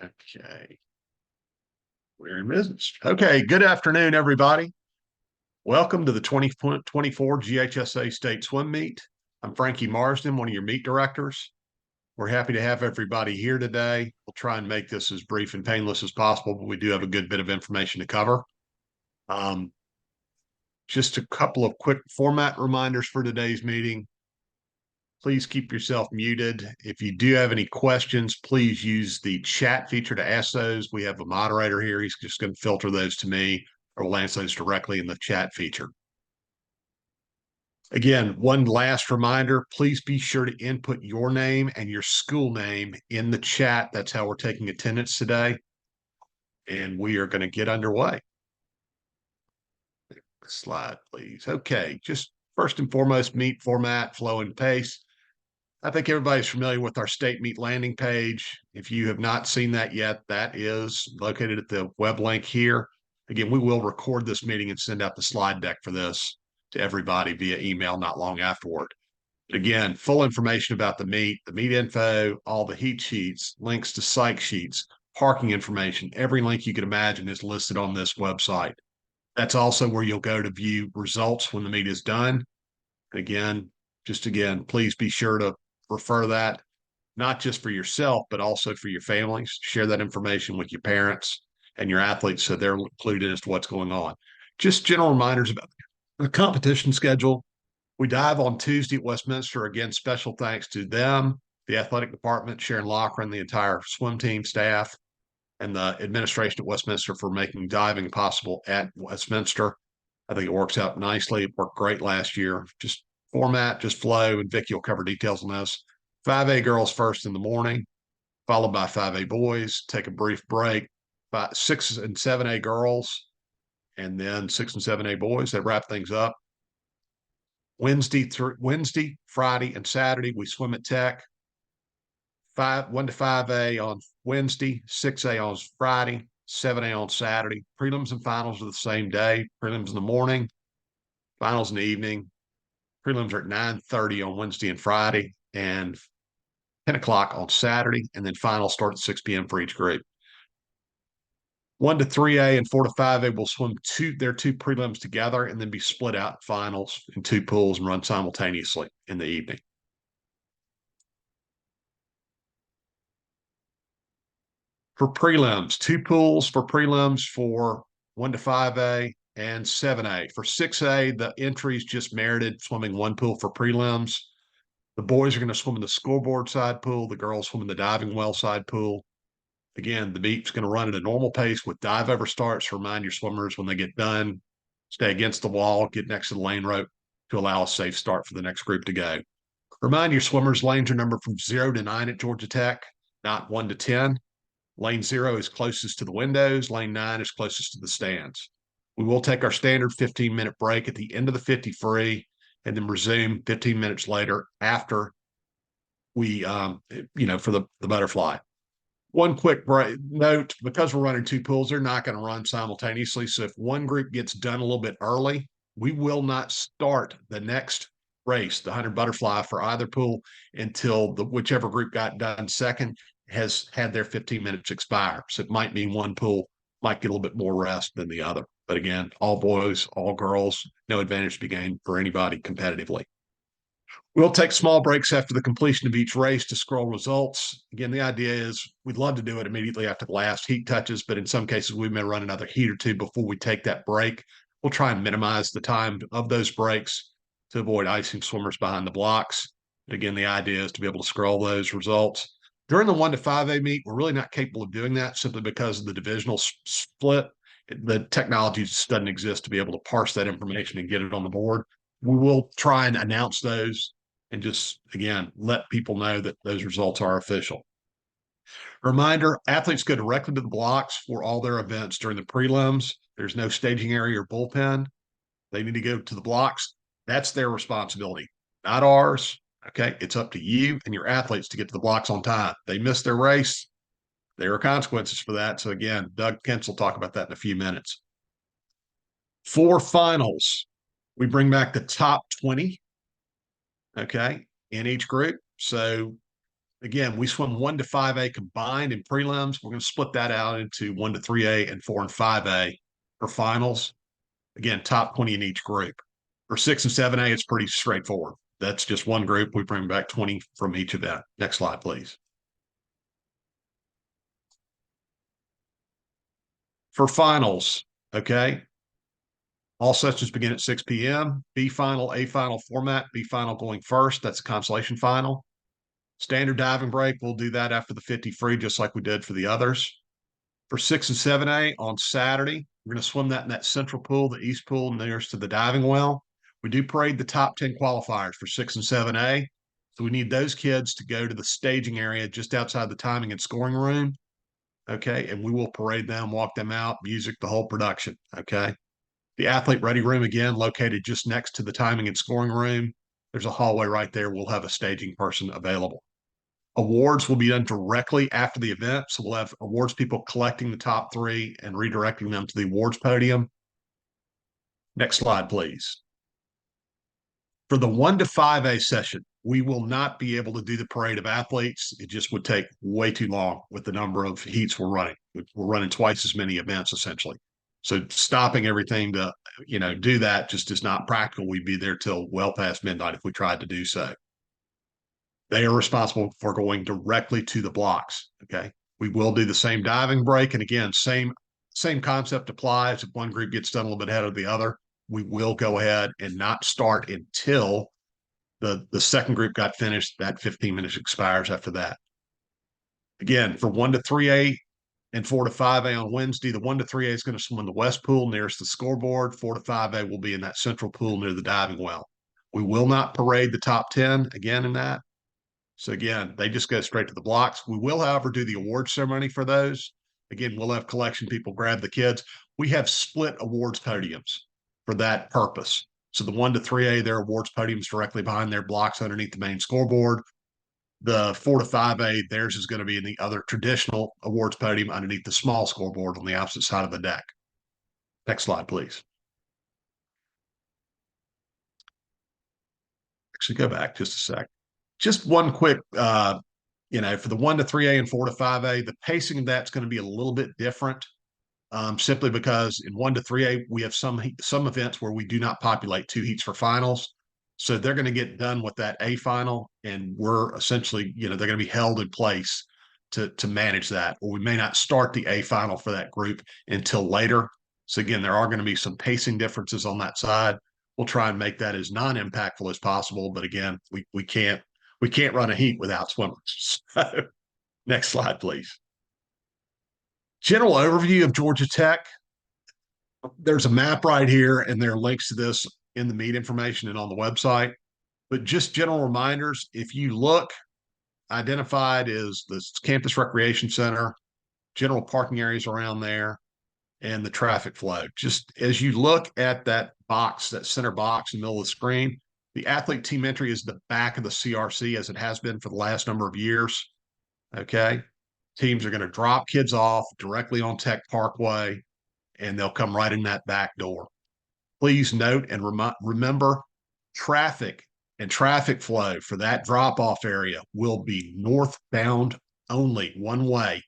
Okay, we're in business. Okay, good afternoon, everybody. Welcome to the 2024 GHSA State Swim Meet. I'm Frankie Marsden, one of your meet directors. We're happy to have everybody here today. We'll try and make this as brief and painless as possible, but we do have a good bit of information to cover. Um, just a couple of quick format reminders for today's meeting. Please keep yourself muted. If you do have any questions, please use the chat feature to ask those. We have a moderator here. He's just going to filter those to me, or we'll answer those directly in the chat feature. Again, one last reminder, please be sure to input your name and your school name in the chat. That's how we're taking attendance today. And we are going to get underway. Slide, please. Okay, just first and foremost, meet format, flow, and pace. I think everybody's familiar with our state meet landing page. If you have not seen that yet, that is located at the web link here. Again, we will record this meeting and send out the slide deck for this to everybody via email not long afterward. But again, full information about the meet info, all the heat sheets, links to psych sheets, parking information, every link you could imagine is listed on this website. That's also where you'll go to view results when the meet is done. Again, please be sure to refer that, not just for yourself, but also for your families. Share that information with your parents and your athletes so they're included as to what's going on. Just general reminders about the competition schedule. We dive on Tuesday at Westminster. Again, special thanks to them, the athletic department, Sharon Lochran, the entire swim team staff, and the administration at Westminster for making diving possible at Westminster. I think it works out nicely. It worked great last year. Just format, just flow, and Vicky will cover details on this. 5A girls first in the morning, followed by 5A boys. Take a brief break. 6 and 7A girls, and then 6 and 7A boys. They wrap things up. Wednesday, Friday, and Saturday we swim at Tech. 1 to 5A on Wednesday, 6A on Friday, 7A on Saturday. Prelims and finals are the same day. Prelims in the morning, finals in the evening. Prelims are at 9:30 on Wednesday and Friday, and 10 o'clock on Saturday, and then finals start at 6 p.m. for each group. 1 to 3A and 4 to 5A will swim their two prelims together and then be split out in finals in two pools and run simultaneously in the evening. For prelims, two pools for prelims for 1 to 5A and 7A. For 6A, the entries just merited swimming one pool for prelims. The boys are going to swim in the scoreboard side pool. The girls swim in the diving well side pool. Again, the meet's going to run at a normal pace with dive over starts. Remind your swimmers when they get done, stay against the wall, get next to the lane rope to allow a safe start for the next group to go. Remind your swimmers lanes are numbered from 0 to 9 at Georgia Tech, not 1 to 10. Lane 0 is closest to the windows. Lane 9 is closest to the stands. We will take our standard 15-minute break at the end of the 50 free and then resume 15 minutes later after we, for the butterfly. One quick note, because we're running two pools, they're not going to run simultaneously. So if one group gets done a little bit early, we will not start the next race, the 100 butterfly for either pool until whichever group got done second has had their 15 minutes expire. So it might mean one pool might get a little bit more rest than the other. But again, all boys, all girls, no advantage to be gained for anybody competitively. We'll take small breaks after the completion of each race to scroll results. Again, the idea is we'd love to do it immediately after the last heat touches, but in some cases we may run another heat or two before we take that break. We'll try and minimize the time of those breaks to avoid icing swimmers behind the blocks. But again, the idea is to be able to scroll those results. During the 1 to 5A meet, we're really not capable of doing that simply because of the divisional split. The technology just doesn't exist to be able to parse that information and get it on the board. We will try and announce those and just, again, let people know that those results are official. Reminder, athletes go directly to the blocks for all their events during the prelims. There's no staging area or bullpen. They need to go to the blocks. That's their responsibility, not ours. Okay, it's up to you and your athletes to get to the blocks on time. They miss their race, there are consequences for that. So again, Doug Kentz will talk about that in a few minutes. For finals, we bring back the top 20, okay, in each group. So Again, we swim 1 to 5A combined in prelims. We're going to split that out into 1 to 3A and 4 and 5A for finals. Again, top 20 in each group. For 6 and 7A, it's pretty straightforward. That's just one group. We bring back 20 from each event. Next slide, please. For finals, okay, all sessions begin at 6 p.m. B final, A final format, B final going first. That's a consolation final. Standard diving break, we'll do that after the 50 free, just like we did for the others. For 6 and 7A on Saturday, we're going to swim that in that central pool, the east pool nearest to the diving well. We do parade the top 10 qualifiers for 6 and 7A. So we need those kids to go to the staging area just outside the timing and scoring room. Okay. And we will parade them, walk them out, music, the whole production. Okay. The athlete ready room, again, located just next to the timing and scoring room. There's a hallway right there. We'll have a staging person available. Awards will be done directly after the event. So we'll have awards people collecting the top three and redirecting them to the awards podium. Next slide, please. For the 1 to 5A session, we will not be able to do the parade of athletes. It just would take way too long with the number of heats we're running. We're running twice as many events essentially. So stopping everything to, do that just is not practical. We'd be there till well past midnight if we tried to do so. They are responsible for going directly to the blocks. Okay. We will do the same diving break. And again, same concept applies. If one group gets done a little bit ahead of the other, we will go ahead and not start until the second group got finished. That 15 minutes expires after that. Again, for 1 to 3A and 4 to 5A on Wednesday, the 1 to 3A is going to swim in the west pool nearest the scoreboard. 4 to 5A will be in that central pool near the diving well. We will not parade the top 10 again in that. So again, they just go straight to the blocks. We will, however, do the award ceremony for those. Again, we'll have collection people grab the kids. We have split awards podiums for that purpose. So the 1 to 3A, their awards podiums directly behind their blocks underneath the main scoreboard. The 4 to 5A, theirs is going to be in the other traditional awards podium underneath the small scoreboard on the opposite side of the deck. Next slide, please. Actually, go back just a sec. Just one quick, for the 1 to 3A and 4 to 5A, the pacing of that's going to be a little bit different, simply because in 1 to 3A, we have some events where we do not populate 2 heats for finals. So they're going to get done with that A final, and we're essentially, they're going to be held in place to manage that. Or we may not start the A final for that group until later. So again, there are going to be some pacing differences on that side. We'll try and make that as non-impactful as possible. But again, we can't run a heat without swimmers. So, next slide, please. General overview of Georgia Tech. There's a map right here, and there are links to this in the meet information and on the website. But just general reminders, if you look, identified is the campus recreation center, general parking areas around there, and the traffic flow. Just as you look at that box, that center box in the middle of the screen, the athlete team entry is the back of the CRC as it has been for the last number of years. Okay. Teams are going to drop kids off directly on Tech Parkway, and they'll come right in that back door. Please note and remember, traffic and traffic flow for that drop-off area will be northbound only, one way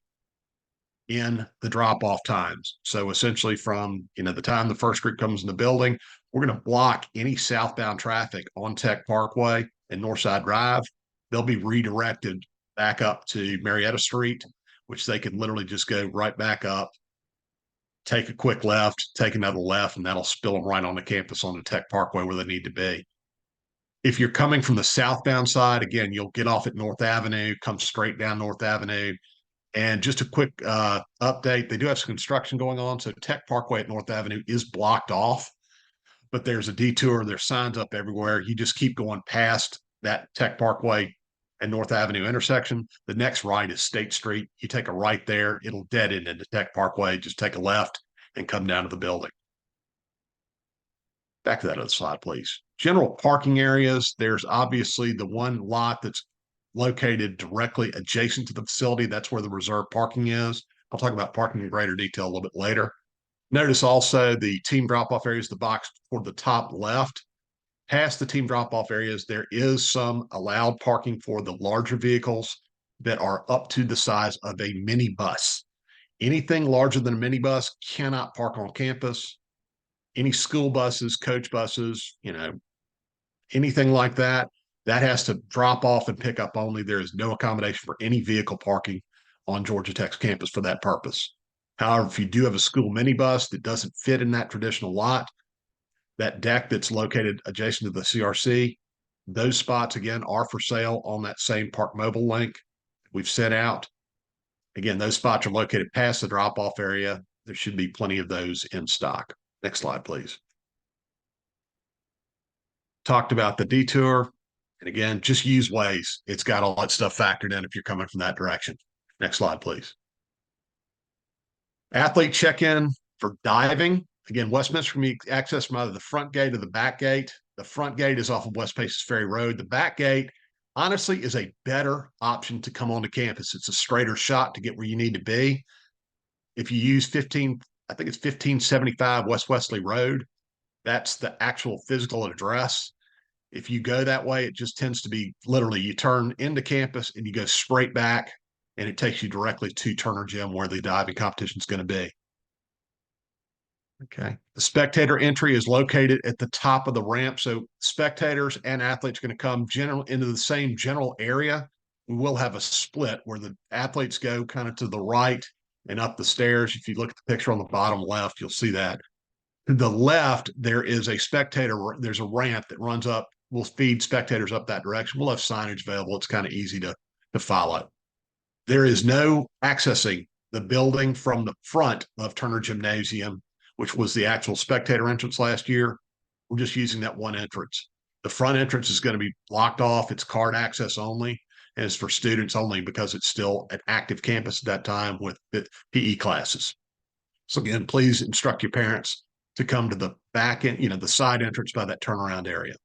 in the drop-off times. So essentially from, the time the first group comes in the building, we're going to block any southbound traffic on Tech Parkway and Northside Drive. They'll be redirected back up to Marietta Street, which they can literally just go right back up, take a quick left, take another left, and that'll spill them right on the campus on the Tech Parkway where they need to be. If you're coming from the southbound side, again, you'll get off at North Avenue, come straight down North Avenue. And just a quick update, they do have some construction going on. So Tech Parkway at North Avenue is blocked off, but there's a detour. There's signs up everywhere. You just keep going past that Tech Parkway and North Avenue intersection. The next right is State Street. You take a right there, it'll dead end into Tech Parkway. Just take a left and come down to the building. Back to that other slide, please. General parking areas. There's obviously the one lot that's located directly adjacent to the facility. That's where the reserve parking is. I'll talk about parking in greater detail a little bit later. Notice also the team drop-off areas, the box toward the top left. Past the team drop-off areas, there is some allowed parking for the larger vehicles. that are up to the size of a minibus. Anything larger than a minibus cannot park on campus. Any school buses, coach buses, anything like that, that has to drop off and pick up only. There is no accommodation for any vehicle parking on Georgia Tech's campus for that purpose. However, if you do have a school minibus that doesn't fit in that traditional lot, that deck that's located adjacent to the CRC, those spots again are for sale on that same Park Mobile link we've sent out. Again, those spots are located past the drop-off area. There should be plenty of those in stock. Next slide, please. Talked about the detour. And again, just use Waze. It's got all that stuff factored in if you're coming from that direction. Next slide, please. Athlete check-in for diving. Again, Westminster can be accessed from either the front gate or the back gate. The front gate is off of West Paces Ferry Road. The back gate, honestly, is a better option to come onto campus. It's a straighter shot to get where you need to be. If you use 1575 West Wesley Road, that's the actual physical address. If you go that way, it just tends to be literally you turn into campus and you go straight back, and it takes you directly to Turner Gym where the diving competition is going to be. Okay. The spectator entry is located at the top of the ramp. So spectators and athletes are going to come into the same general area. We will have a split where the athletes go kind of to the right and up the stairs. If you look at the picture on the bottom left, you'll see that. To the left, there is a there's a ramp that runs up. We'll feed spectators up that direction. We'll have signage available. It's kind of easy to follow. There is no accessing the building from the front of Turner Gymnasium, which was the actual spectator entrance last year. We're just using that one entrance. The front entrance is going to be blocked off. It's card access only, and it's for students only because it's still an active campus at that time with PE classes. So again, please instruct your parents to come to the back end, the side entrance by that turnaround area.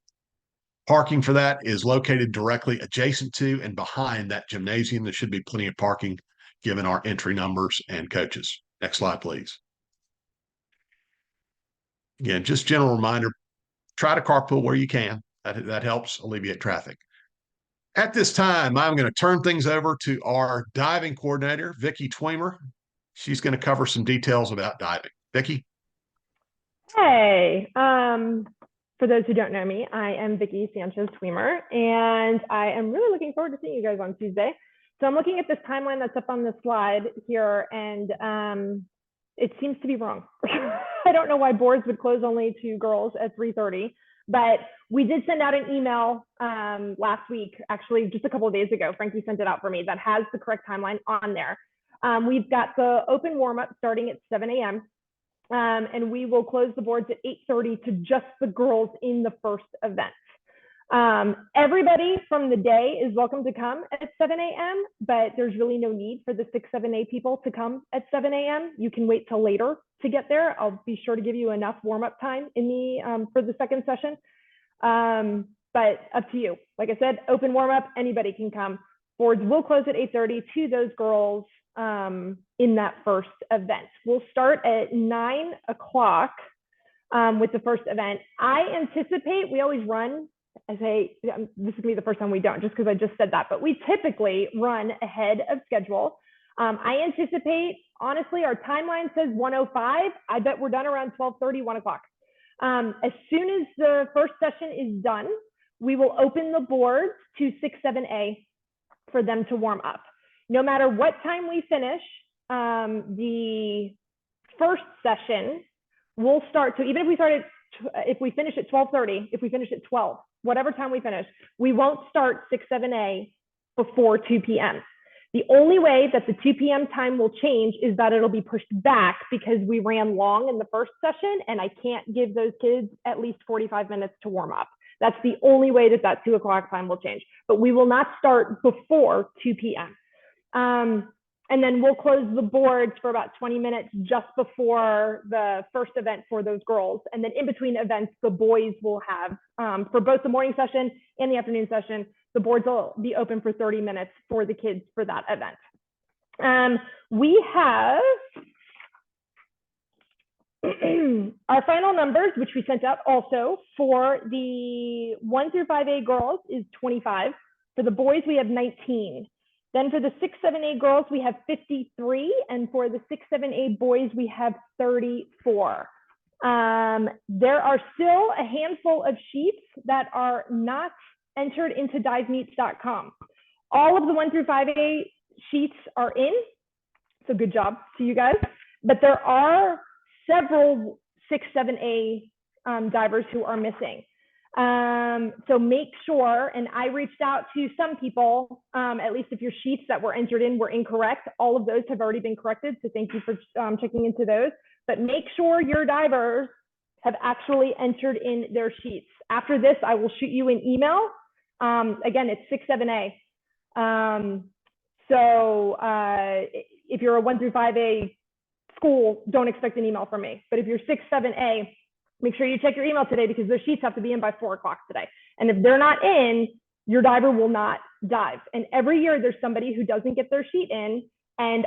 Parking for that is located directly adjacent to and behind that gymnasium. There should be plenty of parking given our entry numbers and coaches. Next slide, please. Again, just general reminder, try to carpool where you can. That helps alleviate traffic. At this time, I'm going to turn things over to our diving coordinator, Vicki Tweemer. She's going to cover some details about diving. Vicki? Hey, for those who don't know me, I am Vicki Sanchez Tweemer, and I am really looking forward to seeing you guys on Tuesday. So I'm looking at this timeline that's up on the slide here, and it seems to be wrong. I don't know why boards would close only to girls at 3:30, but we did send out an email last week, actually just a couple of days ago. Frankie sent it out for me that has the correct timeline on there. We've got the open warm-up starting at 7 a.m. And we will close the boards at 8:30 to just the girls in the first event. Everybody from the day is welcome to come at 7 a.m., but there's really no need for the 6, 7A people to come at 7 a.m. You can wait till later to get there. I'll be sure to give you enough warm-up time in the for the second session. But up to you. Like I said, open warm-up, anybody can come. Boards will close at 8:30 to those girls in that first event. We'll start at 9 o'clock with the first event. I anticipate we always run, I say, this is gonna be the first time we don't, just because I just said that, but we typically run ahead of schedule. I anticipate, honestly, our timeline says 1:05. I bet we're done around 12:30, 1 o'clock. As soon as the first session is done, we will open the boards to 6, 7A for them to warm up. No matter what time we finish, the first session will start. So even if we if we finish at 12:30, if we finish at 12, whatever time we finish, we won't start 6, 7A before 2 p.m. The only way that the 2 p.m. time will change is that it'll be pushed back because we ran long in the first session and I can't give those kids at least 45 minutes to warm up. That's the only way that that 2 o'clock time will change, but we will not start before 2 p.m. And then we'll close the boards for about 20 minutes just before the first event for those girls. And then in between events, the boys will have, for both the morning session and the afternoon session, the boards will be open for 30 minutes for the kids for that event. We have our final numbers, which we sent out also for the 1 through 5A girls is 25. For the boys, we have 19. Then for the 6-7A girls, we have 53. And for the 6-7A boys, we have 34. There are still a handful of sheets that are not entered into divemeets.com. All of the 1 through 5A sheets are in. So good job to you guys. But there are several 6-7A divers who are missing. So make sure, and I reached out to some people, at least if your sheets that were entered in were incorrect, all of those have already been corrected. So thank you for checking into those. But make sure your divers have actually entered in their sheets. After this, I will shoot you an email. Again, it's 6-7A. So if you're a 1 through 5A school, don't expect an email from me. But if you're 6-7A, make sure you check your email today because those sheets have to be in by 4 o'clock today. And if they're not in, your diver will not dive. And every year there's somebody who doesn't get their sheet in, and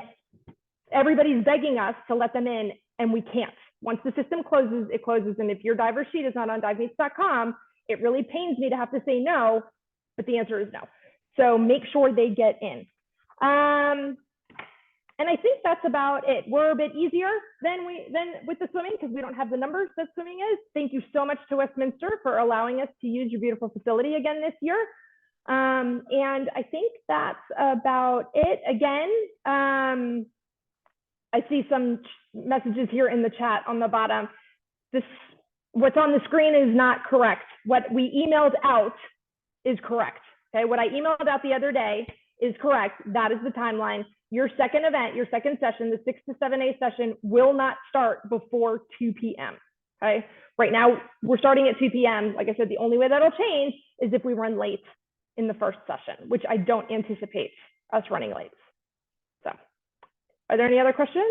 everybody's begging us to let them in, and we can't. Once the system closes, it closes. And if your diver sheet is not on divemeets.com, it really pains me to have to say no, but the answer is no. So make sure they get in. And I think that's about it. We're a bit easier than with the swimming because we don't have the numbers that swimming is. Thank you so much to Westminster for allowing us to use your beautiful facility again this year. And I think that's about it. Again, I see some messages here in the chat on the bottom. What's on the screen is not correct. What we emailed out is correct. Okay, what I emailed out the other day is correct. That is the timeline. Your second event, your second session, the 6 to 7A session will not start before 2 p.m. Okay, right now we're starting at 2 p.m. Like I said, the only way that'll change is if we run late in the first session, which I don't anticipate us running late. So, are there any other questions?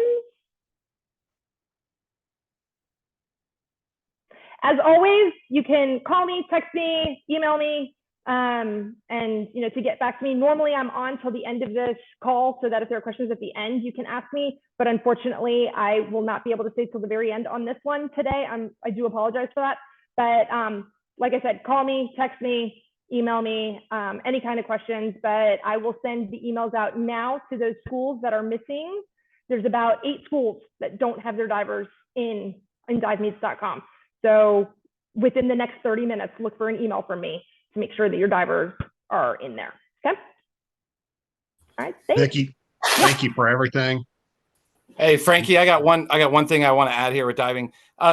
As always, you can call me, text me, email me, and to get back to me. Normally I'm on till the end of this call so that if there are questions at the end, you can ask me, but unfortunately I will not be able to stay till the very end on this one today. I do apologize for that, but like I said, call me, text me, email me, any kind of questions, but I will send the emails out now to those schools that are missing. There's about 8 schools that don't have their divers in divemeets.com. So within the next 30 minutes, look for an email from me to make sure that your divers are in there. Okay. All right. Thanks. Vicki, thank you for everything. Hey, Frankie, I got one thing I want to add here with diving.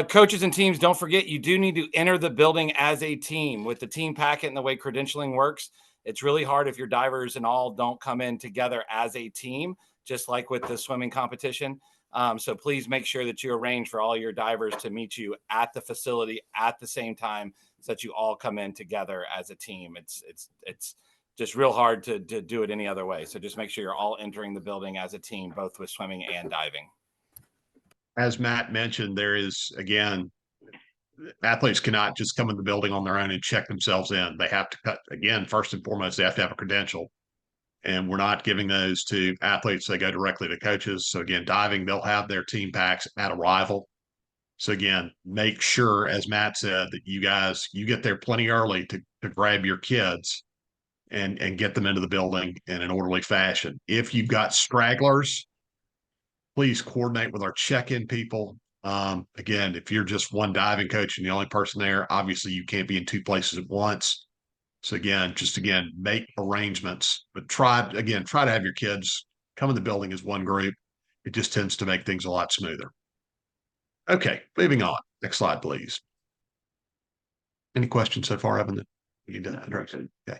Coaches and teams, don't forget, you do need to enter the building as a team. With the team packet and the way credentialing works, it's really hard if your divers and all don't come in together as a team, just like with the swimming competition. So please make sure that you arrange for all your divers to meet you at the facility at the same time so that you all come in together as a team. It's just real hard to do it any other way. So just make sure you're all entering the building as a team, both with swimming and diving. As Matt mentioned, there is, again, athletes cannot just come in the building on their own and check themselves in. They have to again, first and foremost, they have to have a credential. And we're not giving those to athletes. They go directly to coaches. So again, diving, they'll have their team packs at arrival. So again, make sure, as Matt said, that you get there plenty early to grab your kids and get them into the building in an orderly fashion. If you've got stragglers, please coordinate with our check-in people. Again, if you're just one diving coach and the only person there, obviously you can't be in 2 places at once. So again, make arrangements, but try to have your kids come in the building as one group. It just tends to make things a lot smoother. Okay, moving on. Next slide, please. Any questions so far, Evan? Okay.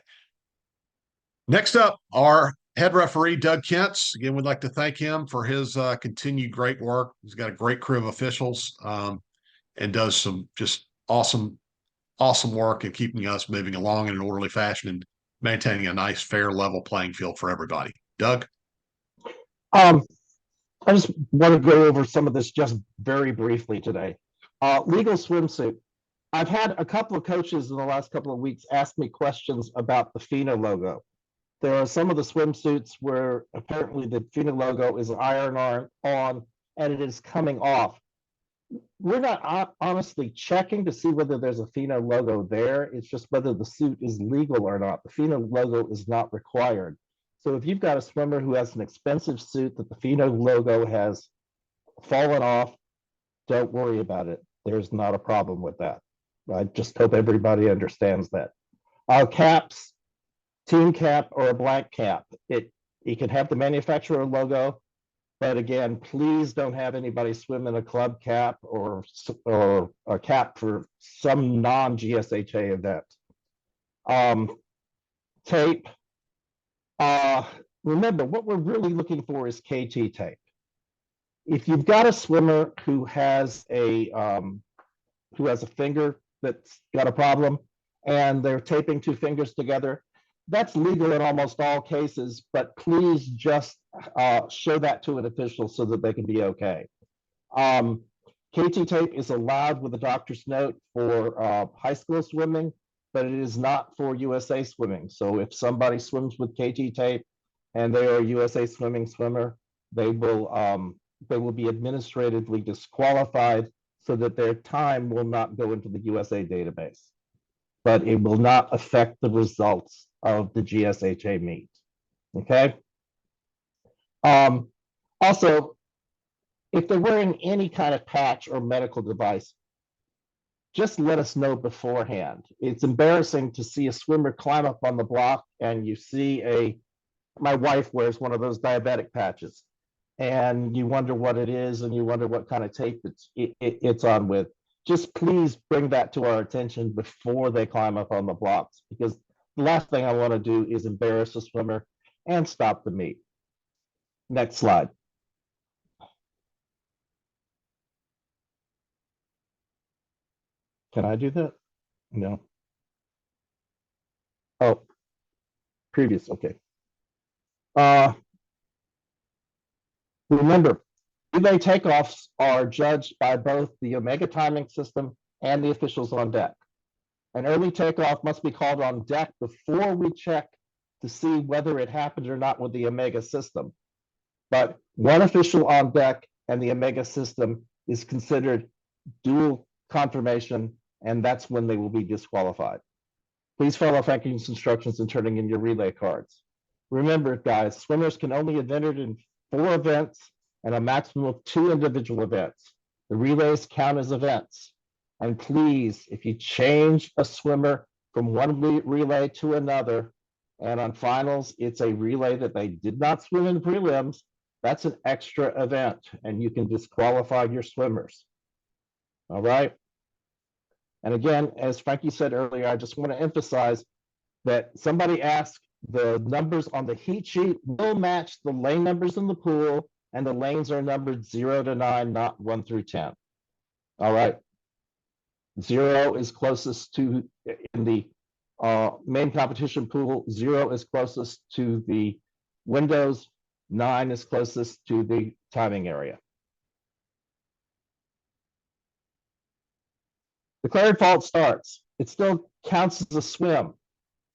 Next up, our head referee, Doug Kentz. Again, we'd like to thank him for his continued great work. He's got a great crew of officials and does some just awesome work in keeping us moving along in an orderly fashion and maintaining a nice, fair, level playing field for everybody. Doug? I just want to go over some of this just very briefly today. Legal swimsuit. I've had a couple of coaches in the last couple of weeks ask me questions about the FINA logo. There are some of the swimsuits where apparently the FINA logo is iron on and it is coming off. We're not honestly checking to see whether there's a FINA logo there. It's just whether the suit is legal or not. The FINA logo is not required. So if you've got a swimmer who has an expensive suit that the FINO logo has fallen off, don't worry about it. There's not a problem with that. I just hope everybody understands that. Caps, team cap or a blank cap. You can have the manufacturer logo, but again, please don't have anybody swim in a club cap or a cap for some non-GSHA event. Tape. Remember, what we're really looking for is KT tape. If you've got a swimmer who has a finger that's got a problem and they're taping two fingers together, that's legal in almost all cases, but please just show that to an official so that they can be okay. KT tape is allowed with a doctor's note for high school swimming, but it is not for USA swimming. So if somebody swims with KT tape and they are a USA swimming swimmer, they will be administratively disqualified so that their time will not go into the USA database, but it will not affect the results of the GSHA meet. Okay. Also, if they're wearing any kind of patch or medical device, just let us know beforehand. It's embarrassing to see a swimmer climb up on the block and you see my wife wears one of those diabetic patches and you wonder what it is and you wonder what kind of tape it's on with. Just please bring that to our attention before they climb up on the blocks, because the last thing I want to do is embarrass a swimmer and stop the meet. Next slide. Can I do that? No. Oh, previous, okay. Remember, relay takeoffs are judged by both the Omega timing system and the officials on deck. An early takeoff must be called on deck before we check to see whether it happened or not with the Omega system. But one official on deck and the Omega system is considered dual confirmation, and that's when they will be disqualified. Please follow Frankie's instructions in turning in your relay cards. Remember, guys, swimmers can only have entered in 4 events and a maximum of 2 individual events. The relays count as events. And please, if you change a swimmer from one relay to another, and on finals, it's a relay that they did not swim in prelims, that's an extra event, and you can disqualify your swimmers. All right. And again, as Frankie said earlier, I just want to emphasize that somebody asked, the numbers on the heat sheet will match the lane numbers in the pool, and the lanes are numbered 0 to 9, not 1 through 10. All right. 0 is closest to, in the main competition pool, 0 is closest to the windows, 9 is closest to the timing area. Declared fault starts. It still counts as a swim,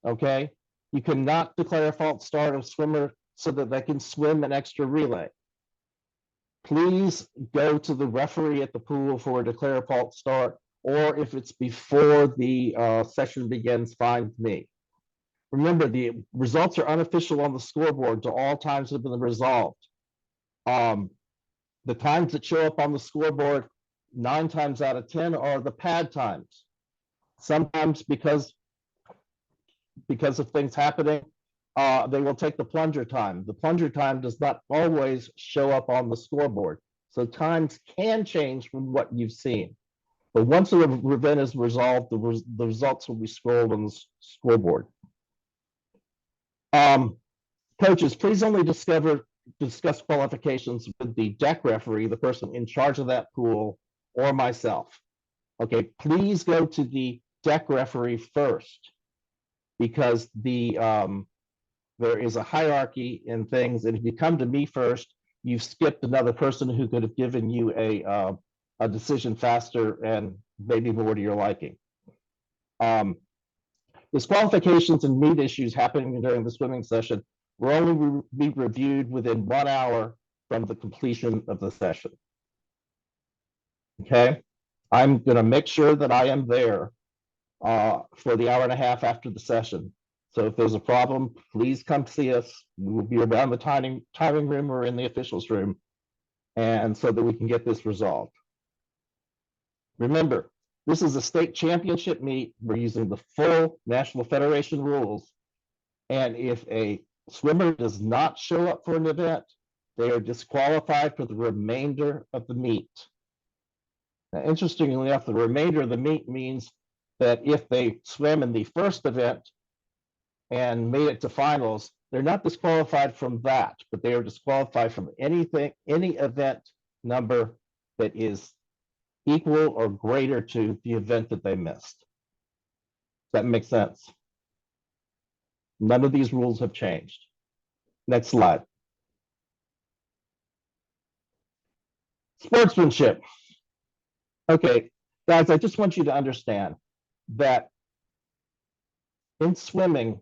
okay? You cannot declare a false start of swimmer so that they can swim an extra relay. Please go to the referee at the pool for a declare a false start, or if it's before the session begins, find me. Remember, the results are unofficial on the scoreboard, so all times have been resolved. The times that show up on the scoreboard 9 times out of 10 are the pad times. Sometimes because of things happening, they will take the plunger time. The plunger time does not always show up on the scoreboard. So times can change from what you've seen. But once the event is resolved, the results will be scrolled on the scoreboard. Coaches, please only discuss qualifications with the deck referee, the person in charge of that pool, or myself. Okay, please go to the deck referee first, because there is a hierarchy in things, and if you come to me first, you've skipped another person who could have given you a decision faster and maybe more to your liking. Disqualifications and meet issues happening during the swimming session will only be reviewed within 1 hour from the completion of the session. Okay, I'm going to make sure that I am there for the hour and a half after the session. So if there's a problem, please come see us. We'll be around the timing room or in the officials room, and so that we can get this resolved. Remember, this is a state championship meet. We're using the full National Federation rules. And if a swimmer does not show up for an event, they are disqualified for the remainder of the meet. Now, interestingly enough, the remainder of the meet means that if they swim in the first event and made it to finals, they're not disqualified from that, but they are disqualified from any event number that is equal or greater to the event that they missed. Does that make sense? None of these rules have changed. Next slide. Sportsmanship. Okay, guys, I just want you to understand that in swimming,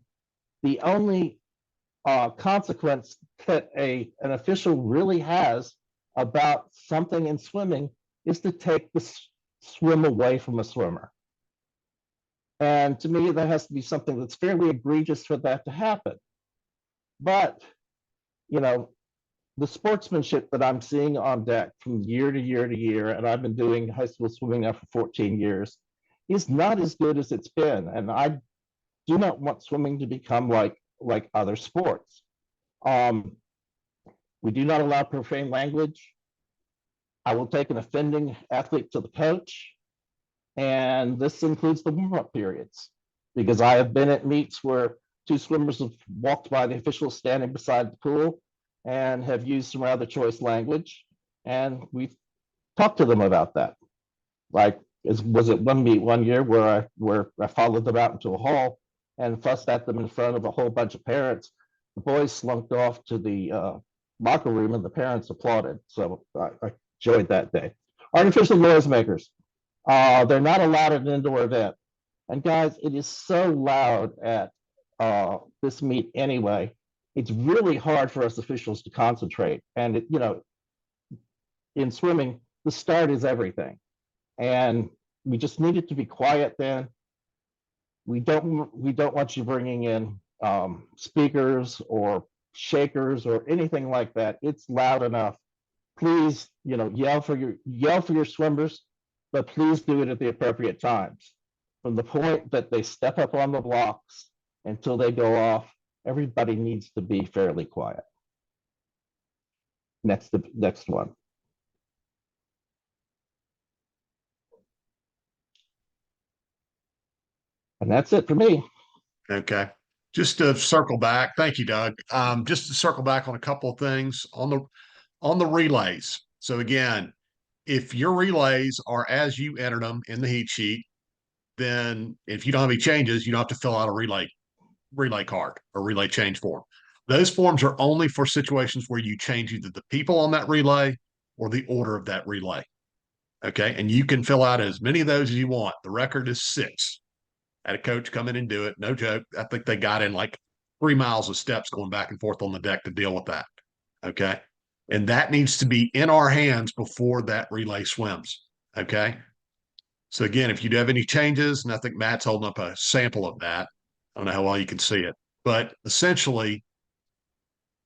the only consequence that an official really has about something in swimming is to take the swim away from a swimmer. And to me, that has to be something that's fairly egregious for that to happen. But, you know, the sportsmanship that I'm seeing on deck from year to year to year, and I've been doing high school swimming now for 14 years, is not as good as it's been. And I do not want swimming to become like other sports. We do not allow profane language. I will take an offending athlete to the coach. And this includes the warm-up periods, because I have been at meets where two swimmers have walked by the officials standing beside the pool and have used some rather choice language. And we've talked to them about that. Like, was it one meet one year where I followed them out into a hall and fussed at them in front of a whole bunch of parents. The boys slunked off to the locker room and the parents applauded. So I enjoyed that day. Artificial noisemakers. They're not allowed at an indoor event. And guys, it is so loud at this meet anyway. It's really hard for us officials to concentrate. And you know, in swimming, the start is everything. And we just need it to be quiet then. We don't want you bringing in speakers or shakers or anything like that. It's loud enough. Please, you know, yell for your swimmers, but please do it at the appropriate times. From the point that they step up on the blocks until they go off, everybody needs to be fairly quiet. Next one. And that's it for me. Okay. Just to circle back, thank you, Doug. Just to circle back on a couple of things on the relays. So again, if your relays are as you entered them in the heat sheet, then if you don't have any changes, you don't have to fill out a relay card or relay change form. Those forms are only for situations where you change either the people on that relay or the order of that relay. Okay. And you can fill out as many of those as you want. The record is 6. Had a coach come in and do it. No joke. I think they got in like 3 miles of steps going back and forth on the deck to deal with that. Okay. And that needs to be in our hands before that relay swims. Okay. So again, if you do have any changes, and I think Matt's holding up a sample of that. I don't know how well you can see it, but essentially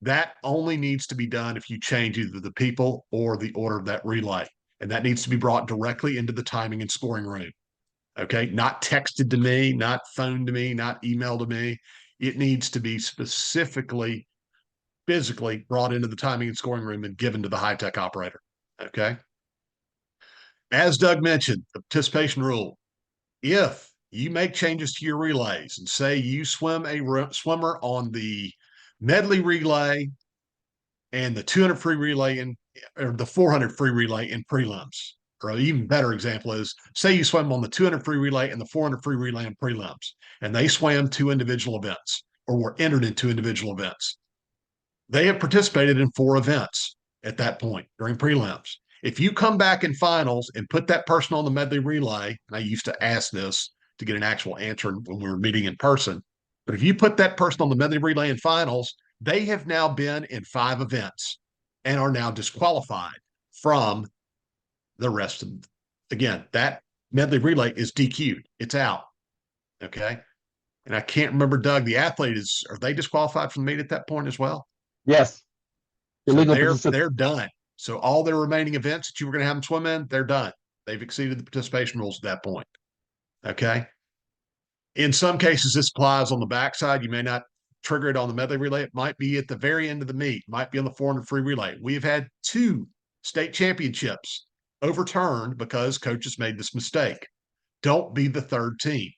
that only needs to be done if you change either the people or the order of that relay. And that needs to be brought directly into the timing and scoring room. Okay. Not texted to me, not phoned to me, not emailed to me. It needs to be specifically, physically brought into the timing and scoring room and given to the high-tech operator. Okay. As Doug mentioned, the participation rule. If you make changes to your relays and say you swim a swimmer on the medley relay and the 200 free relay or the 400 free relay in prelims, or an even better example is say you swim on the 200 free relay and the 400 free relay in prelims, and they swam 2 individual events or were entered in 2 individual events. They have participated in 4 events at that point during prelims. If you come back in finals and put that person on the medley relay, and I used to ask this to get an actual answer when we were meeting in person, but if you put that person on the medley relay in finals, they have now been in 5 events and are now disqualified from the rest of them. Again, that medley relay is DQ'd. It's out. Okay. And I can't remember, Doug, the athlete are they disqualified from the meet at that point as well? Yes, So illegal they're participation. they're done. So all their remaining events that you were going to have them swim in, they're done. They've exceeded the participation rules at that point. Okay. In some cases, this applies on the backside. You may not trigger it on the medley relay. It might be at the very end of the meet, might be on the 400 free relay. We have had 2 state championships overturned because coaches made this mistake. Don't be the third team.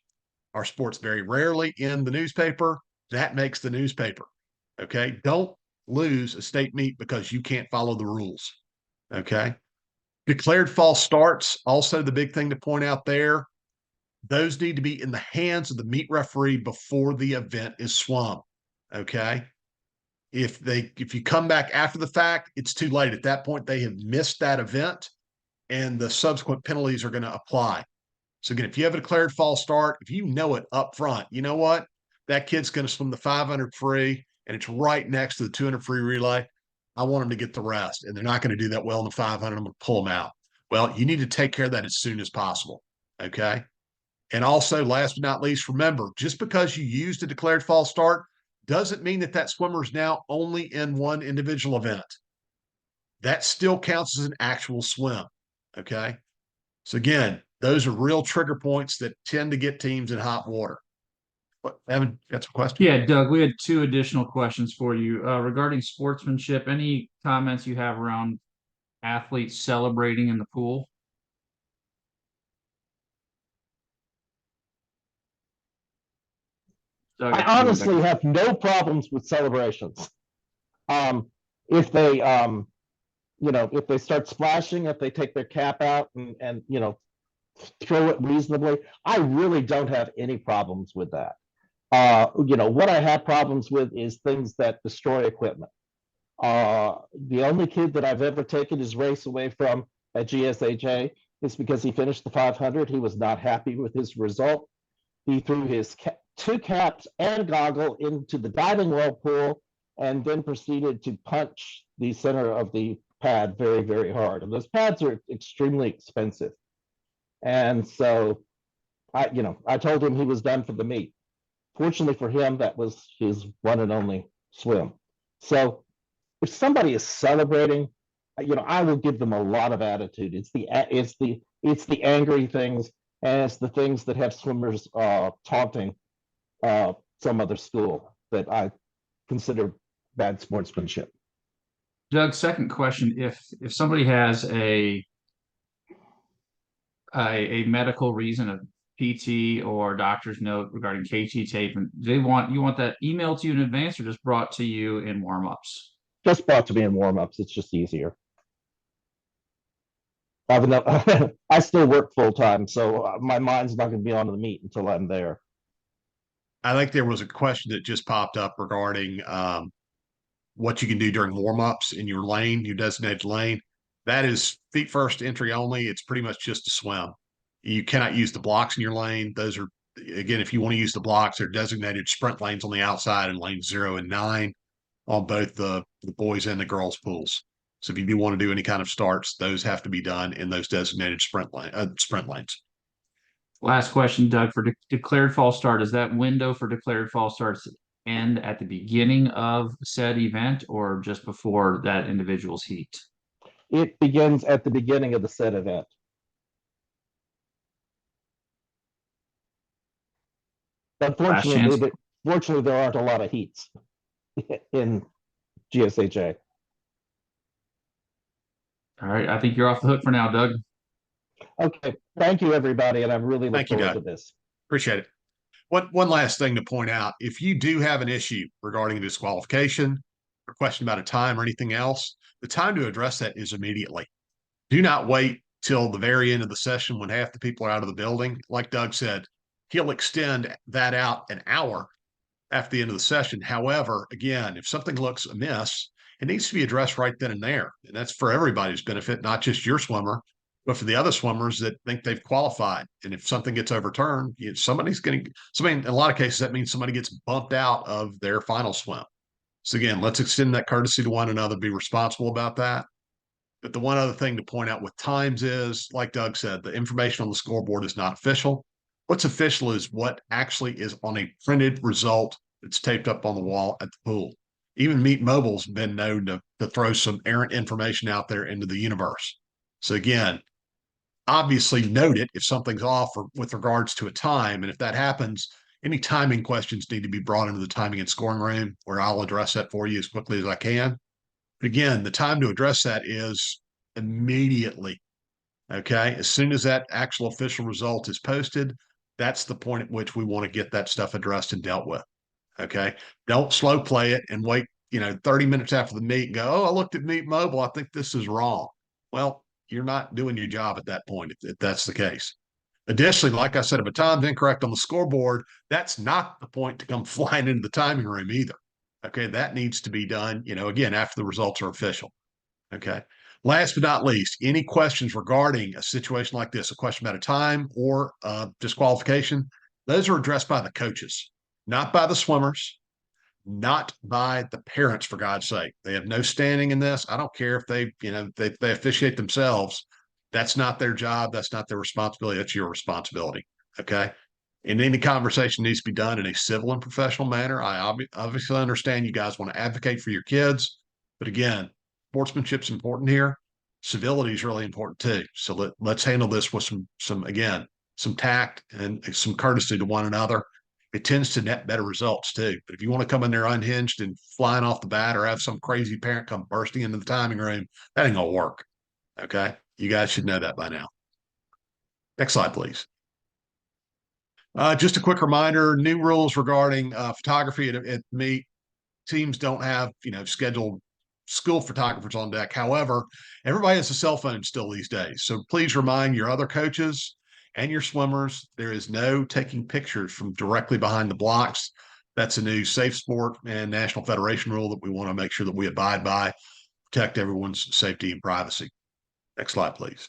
Our sport's very rarely in the newspaper. That makes the newspaper. Okay. Don't lose a state meet because you can't follow the rules. Okay. Declared false starts, also the big thing to point out there. Those need to be in the hands of the meet referee before the event is swum. Okay. If you come back after the fact, it's too late. At that point, they have missed that event and the subsequent penalties are going to apply. So again, if you have a declared false start, if you know it up front, you know what? That kid's going to swim the 500 free and it's right next to the 200 free relay. I want them to get the rest, and they're not going to do that well in the 500. I'm going to pull them out. Well, you need to take care of that as soon as possible. Okay. And also, last but not least, remember, just because you used a declared false start doesn't mean that that swimmer is now only in one individual event. That still counts as an actual swim. Okay. So again, those are real trigger points that tend to get teams in hot water. But Evan, got some questions? Yeah, Doug, we had 2 additional questions for you regarding sportsmanship. Any comments you have around athletes celebrating in the pool? Doug, I honestly have no problems with celebrations. If they, if they start splashing, if they take their cap out and throw it reasonably, I really don't have any problems with that. What I have problems with is things that destroy equipment. The only kid that I've ever taken his race away from at GSHA is because he finished the 500. He was not happy with his result. He threw his 2 caps and goggle into the diving whirlpool and then proceeded to punch the center of the pad very, very hard. And those pads are extremely expensive. And so I told him he was done for the meet. Fortunately for him, that was his one and only swim. So if somebody is celebrating, I will give them a lot of attitude. It's the angry things, and it's the things that have swimmers taunting some other school that I consider bad sportsmanship. Doug, second question: If somebody has a medical reason, a PT or doctor's note regarding KT tape, and you want that emailed to you in advance or just brought to you in warm-ups? Just brought to me in warm-ups. It's just easier. I still work full-time, so my mind's not going to be on the meet until I'm there. I think there was a question that just popped up regarding what you can do during warm-ups in your lane, your designated lane. That is feet first entry only. It's pretty much just a swim. You cannot use the blocks in your lane. Those are, again, if you want to use the blocks, they're designated sprint lanes on the outside and lanes 0 and 9 on both the boys and the girls pools. So if you do want to do any kind of starts, those have to be done in those designated sprint lanes. Last question, Doug, for declared false start, is that window for declared false starts end at the beginning of said event or just before that individual's heat? It begins at the beginning of the said event. But fortunately, there aren't a lot of heats in GSHA. All right, I think you're off the hook for now, Doug. Okay, thank you, everybody, and I really look forward to this. Appreciate it. One last thing to point out: if you do have an issue regarding disqualification, or question about a time or anything else, the time to address that is immediately. Do not wait till the very end of the session when half the people are out of the building. Like Doug said, he'll extend that out an hour after the end of the session. However, again, if something looks amiss, it needs to be addressed right then and there. And that's for everybody's benefit, not just your swimmer, but for the other swimmers that think they've qualified. And if something gets overturned, somebody, in a lot of cases, that means somebody gets bumped out of their final swim. So again, let's extend that courtesy to one another, be responsible about that. But the one other thing to point out with times is, like Doug said, the information on the scoreboard is not official. What's official is what actually is on a printed result that's taped up on the wall at the pool. Even Meet Mobile's been known to throw some errant information out there into the universe. So again, obviously note it if something's off or with regards to a time. And if that happens, any timing questions need to be brought into the timing and scoring room where I'll address that for you as quickly as I can. But again, the time to address that is immediately. Okay. As soon as that actual official result is posted, that's the point at which we want to get that stuff addressed and dealt with. Okay. Don't slow play it and wait, 30 minutes after the meet and go, oh, I looked at Meet Mobile. I think this is wrong. Well, you're not doing your job at that point if that's the case. Additionally, like I said, if a time's incorrect on the scoreboard, that's not the point to come flying into the timing room either. Okay. That needs to be done, again, after the results are official. Okay. Last but not least, any questions regarding a situation like this, a question about a time or disqualification, those are addressed by the coaches, not by the swimmers, not by the parents, for God's sake. They have no standing in this. I don't care if they officiate themselves. That's not their job. That's not their responsibility. That's your responsibility. Okay. And any conversation needs to be done in a civil and professional manner. I obviously understand you guys want to advocate for your kids, but again, sportsmanship's important here. Civility is really important too. So let's handle this with some tact and some courtesy to one another. It tends to net better results too. But if you want to come in there unhinged and flying off the bat or have some crazy parent come bursting into the timing room, that ain't gonna work. Okay. You guys should know that by now. Next slide, please. Just a quick reminder, new rules regarding photography at meet. Teams don't have, scheduled school photographers on deck. However, everybody has a cell phone still these days. So please remind your other coaches and your swimmers, there is no taking pictures from directly behind the blocks. That's a new Safe Sport and National Federation rule that we want to make sure that we abide by, protect everyone's safety and privacy. Next slide, please.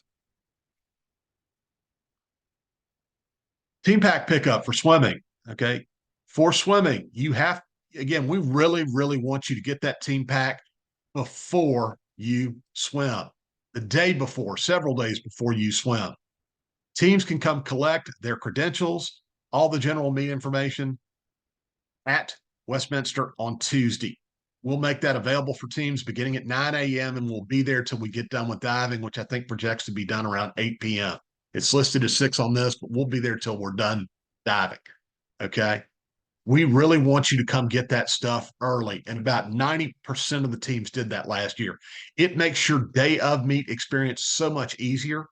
Team pack pickup for swimming. Okay. For swimming, again, we really, really want you to get that team pack before you swim, the day before, several days before you swim. Teams can come collect their credentials, all the general meet information at Westminster on Tuesday. We'll make that available for teams beginning at 9 a.m. and we'll be there till we get done with diving, which I think projects to be done around 8 p.m. It's listed as 6 on this, but we'll be there till we're done diving. Okay. We really want you to come get that stuff early. And about 90% of the teams did that last year. It makes your day of meet experience so much easier.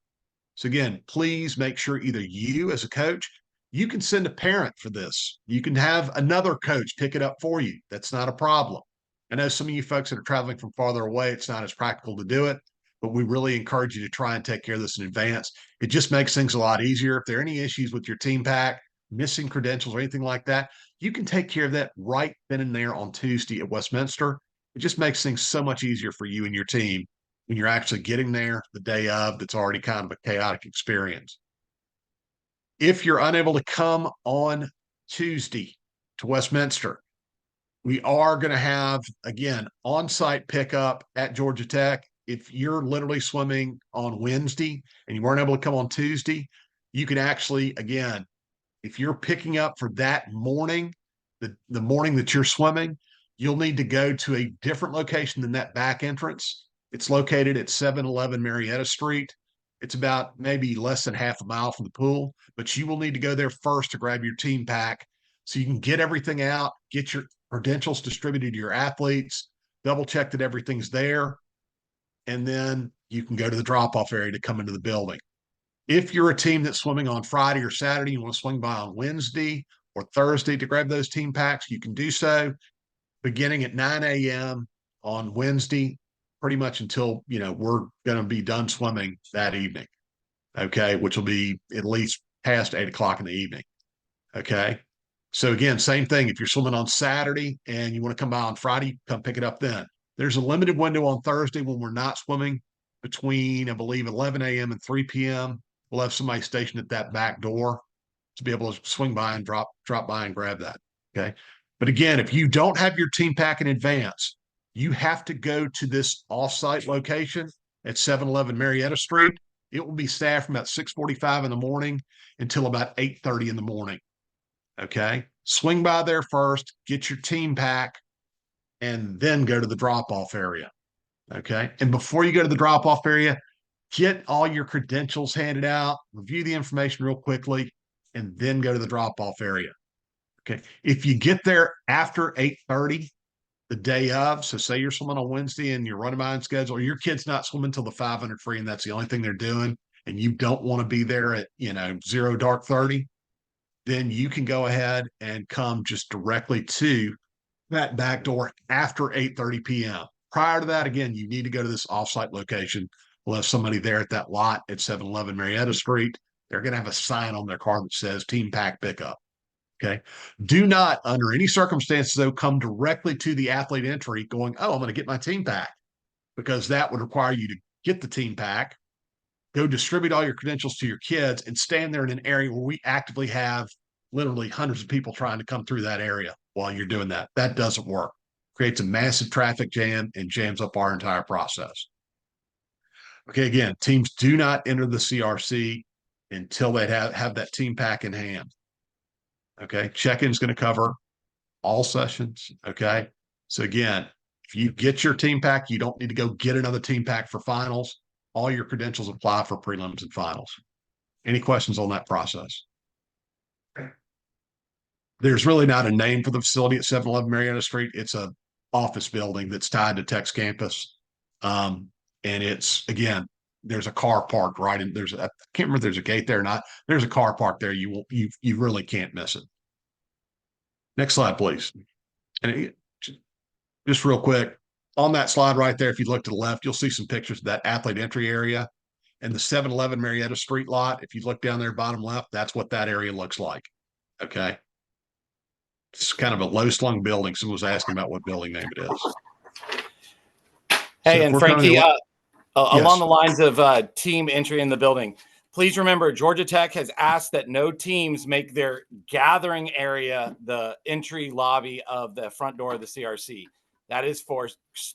So again, please make sure either you as a coach, you can send a parent for this. You can have another coach pick it up for you. That's not a problem. I know some of you folks that are traveling from farther away, it's not as practical to do it, but we really encourage you to try and take care of this in advance. It just makes things a lot easier. If there are any issues with your team pack, missing credentials or anything like that, you can take care of that right then and there on Tuesday at Westminster. It just makes things so much easier for you and your team when you're actually getting there the day of. That's already kind of a chaotic experience. If you're unable to come on Tuesday to Westminster, we are going to have, again, on-site pickup at Georgia Tech. If you're literally swimming on Wednesday and you weren't able to come on Tuesday, you can actually, again, if you're picking up for that morning, the morning that you're swimming, you'll need to go to a different location than that back entrance. It's located at 711 Marietta Street. It's about maybe less than half a mile from the pool, but you will need to go there first to grab your team pack so you can get everything out, get your credentials distributed to your athletes, double check that everything's there, and then you can go to the drop-off area to come into the building. If you're a team that's swimming on Friday or Saturday, you want to swing by on Wednesday or Thursday to grab those team packs, you can do so beginning at 9 a.m. on Wednesday, pretty much until, we're going to be done swimming that evening. Okay. Which will be at least past 8 o'clock in the evening. Okay. So again, same thing. If you're swimming on Saturday and you want to come by on Friday, come pick it up then. There's a limited window on Thursday when we're not swimming between, I believe, 11 a.m. and 3 p.m. We'll have somebody stationed at that back door to be able to swing by and drop by and grab that. Okay. But again, if you don't have your team pack in advance, you have to go to this offsite location at 711 Marietta Street. It will be staffed from about 6:45 in the morning until about 8:30 in the morning. Okay. Swing by there first, get your team pack, and then go to the drop-off area. Okay. And before you go to the drop-off area, get all your credentials handed out, review the information real quickly, and then go to the drop-off area. Okay. If you get there after 8:30 the day of, so say you're swimming on Wednesday and you're running behind schedule, or your kid's not swimming until the 500 free and that's the only thing they're doing, and you don't want to be there at, 0 dark 30, then you can go ahead and come just directly to that back door after 8:30 p.m. Prior to that, again, you need to go to this offsite location. We'll have somebody there at that lot at 711 Marietta Street. They're going to have a sign on their car that says Team Pack Pickup. Okay. Do not, under any circumstances, though, come directly to the athlete entry going, oh, I'm going to get my team pack, because that would require you to get the team pack, go distribute all your credentials to your kids, and stand there in an area where we actively have literally hundreds of people trying to come through that area while you're doing that. That doesn't work. Creates a massive traffic jam and jams up our entire process. Okay, again, teams do not enter the CRC until they have that team pack in hand. Okay, check-in is going to cover all sessions. Okay, so again, if you get your team pack, you don't need to go get another team pack for finals. All your credentials apply for prelims and finals. Any questions on that process? There's really not a name for the facility at 711 Marietta Street. It's a office building that's tied to Tech's campus. And it's, again, there's a car parked right in, I can't remember if there's a gate there or not. There's a car parked there. You really can't miss it. Next slide, please. And just real quick, on that slide right there, if you look to the left, you'll see some pictures of that athlete entry area and the 711 Marietta Street lot. If you look down there, bottom left, that's what that area looks like. Okay. It's kind of a low slung building. Someone was asking about what building name it is. Hey, So and Frankie, yes. along the lines of team entry in the building, please remember Georgia Tech has asked that no teams make their gathering area the entry lobby of the front door of the CRC. That is for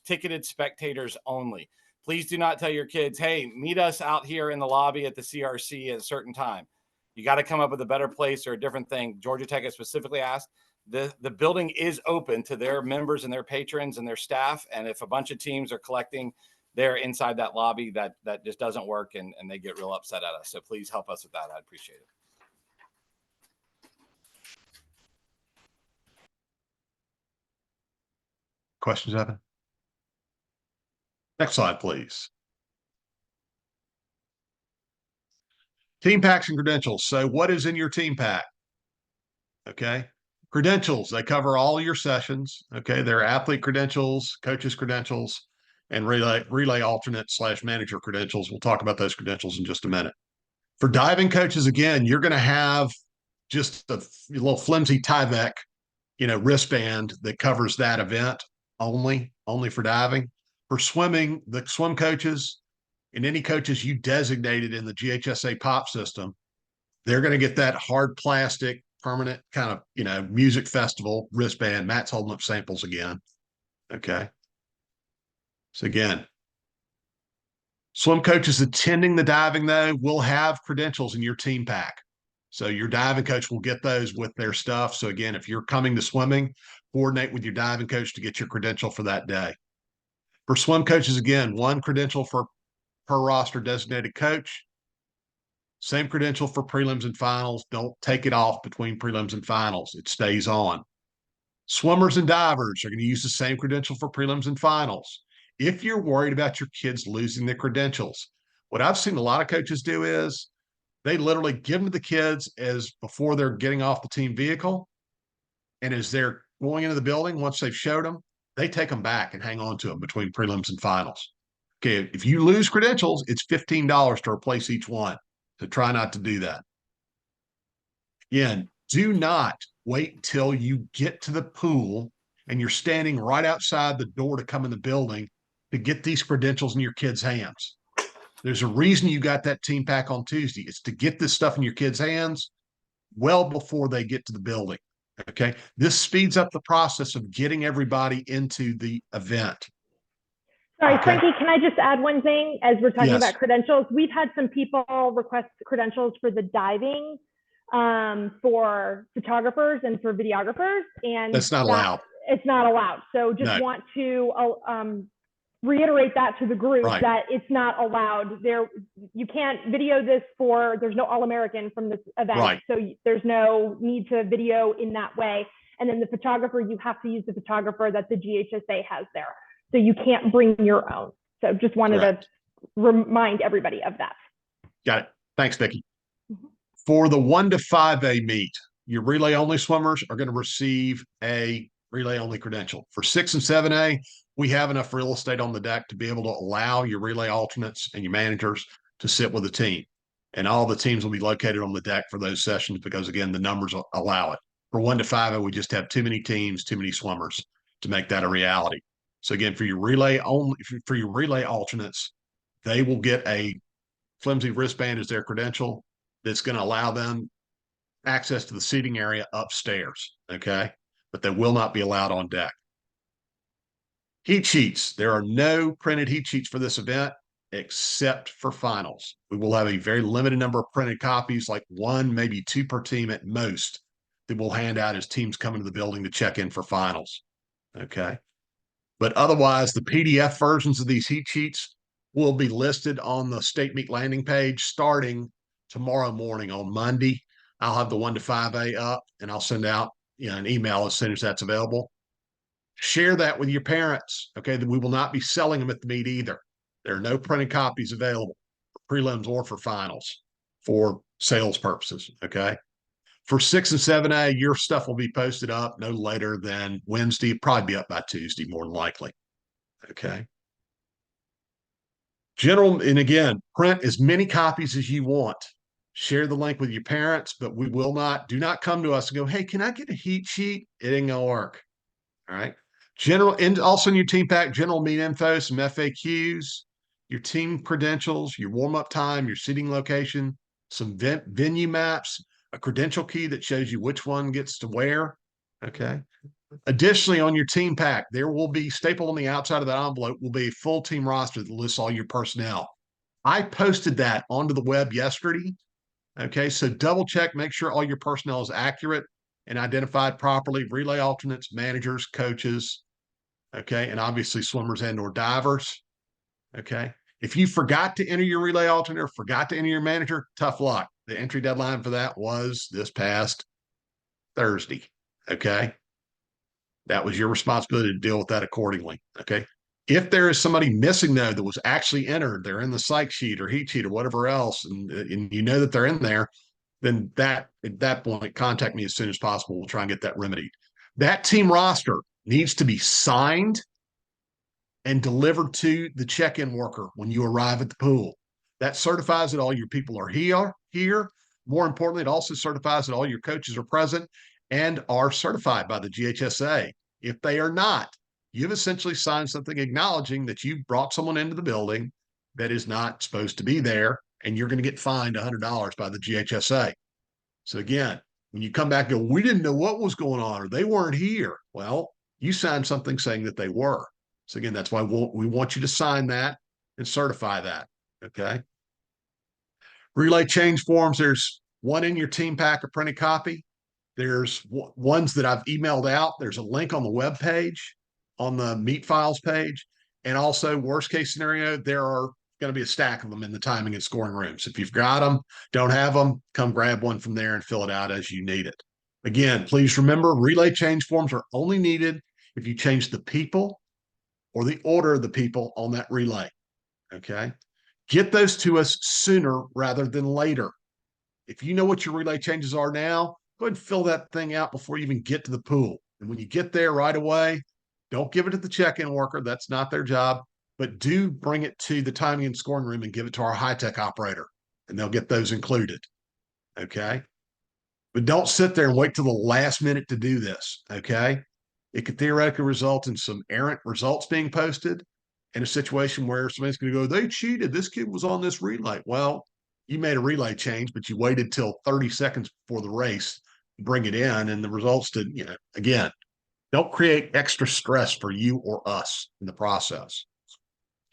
ticketed spectators only. Please do not tell your kids, hey, meet us out here in the lobby at the CRC at a certain time. You got to come up with a better place or a different thing. Georgia Tech has specifically asked. The building is open to their members and their patrons and their staff. And if a bunch of teams are collecting there inside that lobby, that just doesn't work, and they get real upset at us. So please help us with that. I'd appreciate it. Questions, Evan? Next slide, please. Team packs and credentials. So what is in your team pack? Okay. Credentials, they cover all your sessions. Okay. They're athlete credentials, coaches credentials, and relay alternate / manager credentials. We'll talk about those credentials in just a minute. For diving coaches, again, you're going to have just a little flimsy Tyvek, wristband that covers that event only for diving. For swimming, the swim coaches and any coaches you designated in the GHSA POP system, they're going to get that hard plastic, permanent kind of, music festival wristband. Matt's holding up samples again. Okay. So again, swim coaches attending the diving, though, will have credentials in your team pack. So your diving coach will get those with their stuff. So again, if you're coming to swimming, coordinate with your diving coach to get your credential for that day. For swim coaches, again, one credential per roster designated coach. Same credential for prelims and finals. Don't take it off between prelims and finals. It stays on. Swimmers and divers are going to use the same credential for prelims and finals. If you're worried about your kids losing their credentials, what I've seen a lot of coaches do is they literally give them to the kids as before they're getting off the team vehicle. And as they're going into the building, once they've showed them, they take them back and hang on to them between prelims and finals. Okay, if you lose credentials, it's $15 to replace each one. So try not to do that. Again, do not wait until you get to the pool and you're standing right outside the door to come in the building to get these credentials in your kids' hands. There's a reason you got that team pack on Tuesday. It's to get this stuff in your kids' hands well before they get to the building. Okay. This speeds up the process of getting everybody into the event. Sorry, Okay. Frankie, can I just add one thing as we're talking Yes. about credentials? We've had some people request credentials for the diving for photographers and for videographers, and That's not allowed. It's not allowed. So just No. want to reiterate that to the group Right. that it's not allowed. You can't video this there's no All-American from this event. Right. So there's no need to video in that way. And then the photographer, you have to use the photographer that the GHSA has there. So you can't bring your own. So just wanted Correct. to remind everybody of that. Got it. Thanks, Vicki. For the 1 to 5A meet, your relay only swimmers are going to receive a relay only credential. For 6 and 7A, we have enough real estate on the deck to be able to allow your relay alternates and your managers to sit with the team. And all the teams will be located on the deck for those sessions because, again, the numbers will allow it. For 1 to 5A, we just have too many teams, too many swimmers to make that a reality. So again, for your relay alternates, they will get a flimsy wristband as their credential that's going to allow them access to the seating area upstairs. Okay. But they will not be allowed on deck. Heat sheets. There are no printed heat sheets for this event except for finals. We will have a very limited number of printed copies, like 1, maybe 2 per team at most, that we'll hand out as teams come into the building to check in for finals. Okay. But otherwise, the PDF versions of these heat sheets will be listed on the State Meet landing page starting tomorrow morning. On Monday, I'll have the 1 to 5A up, and I'll send out an email as soon as that's available. Share that with your parents. Okay, we will not be selling them at the meet either. There are no printed copies available for prelims or for finals for sales purposes. Okay. For 6 and 7A, your stuff will be posted up no later than Wednesday, probably be up by Tuesday, more than likely. Okay. And again, print as many copies as you want. Share the link with your parents, but do not come to us and go, hey, can I get a heat sheet? It ain't gonna work. All right. And also in your team pack, general meet info, some FAQs, your team credentials, your warm-up time, your seating location, some venue maps, a credential key that shows you which one gets to where. Okay. Additionally, on your team pack, there will be stapled on the outside of that envelope will be a full team roster that lists all your personnel. I posted that onto the web yesterday. Okay, so double check, make sure all your personnel is accurate and identified properly. Relay alternates, managers, coaches, okay, and obviously swimmers and or divers. Okay. If you forgot to enter your relay alternate or forgot to enter your manager, tough luck. The entry deadline for that was this past Thursday. Okay. That was your responsibility to deal with that accordingly. Okay. If there is somebody missing, though, that was actually entered, they're in the psych sheet or heat sheet or whatever else, and you know that they're in there, then at that point, contact me as soon as possible. We'll try and get that remedied. That team roster needs to be signed and delivered to the check-in worker when you arrive at the pool. That certifies that all your people are here. More importantly, it also certifies that all your coaches are present and are certified by the GHSA. If they are not, you've essentially signed something acknowledging that you brought someone into the building that is not supposed to be there, and you're going to get fined $100 by the GHSA. So again, when you come back and go, we didn't know what was going on, or they weren't here. Well, you signed something saying that they were. So again, that's why we want you to sign that and certify that. Okay. Relay change forms. There's one in your team pack, a printed copy. There's ones that I've emailed out. There's a link on the web page, on the meet files page. And also, worst case scenario, there are going to be a stack of them in the timing and scoring rooms. If you've got them, don't have them, come grab one from there and fill it out as you need it. Again, please remember, relay change forms are only needed if you change the people or the order of the people on that relay. Okay. Get those to us sooner rather than later. If you know what your relay changes are now, go ahead and fill that thing out before you even get to the pool. And when you get there right away, don't give it to the check-in worker. That's not their job. But do bring it to the timing and scoring room and give it to our high-tech operator, and they'll get those included. Okay. But don't sit there and wait till the last minute to do this. Okay. It could theoretically result in some errant results being posted in a situation where somebody's going to go, they cheated. This kid was on this relay. Well, you made a relay change, but you waited till 30 seconds before the race to bring it in, and the results did, again, don't create extra stress for you or us in the process.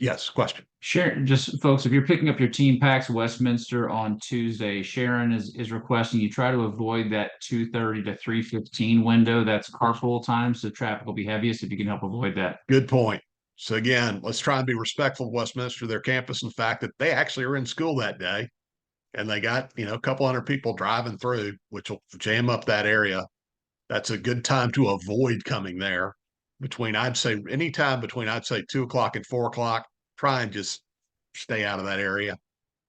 Yes, question. Sharon, just folks, if you're picking up your team packs Westminster on Tuesday, Sharon is requesting you try to avoid that 2:30 to 3:15 window. That's carpool time, so traffic will be heaviest if you can help avoid that. Good point. So again, let's try and be respectful of Westminster, their campus, and the fact that they actually are in school that day. And they got, a couple hundred people driving through, which will jam up that area. That's a good time to avoid coming there I'd say, anytime between, I'd say 2 o'clock and 4 o'clock. Try and just stay out of that area.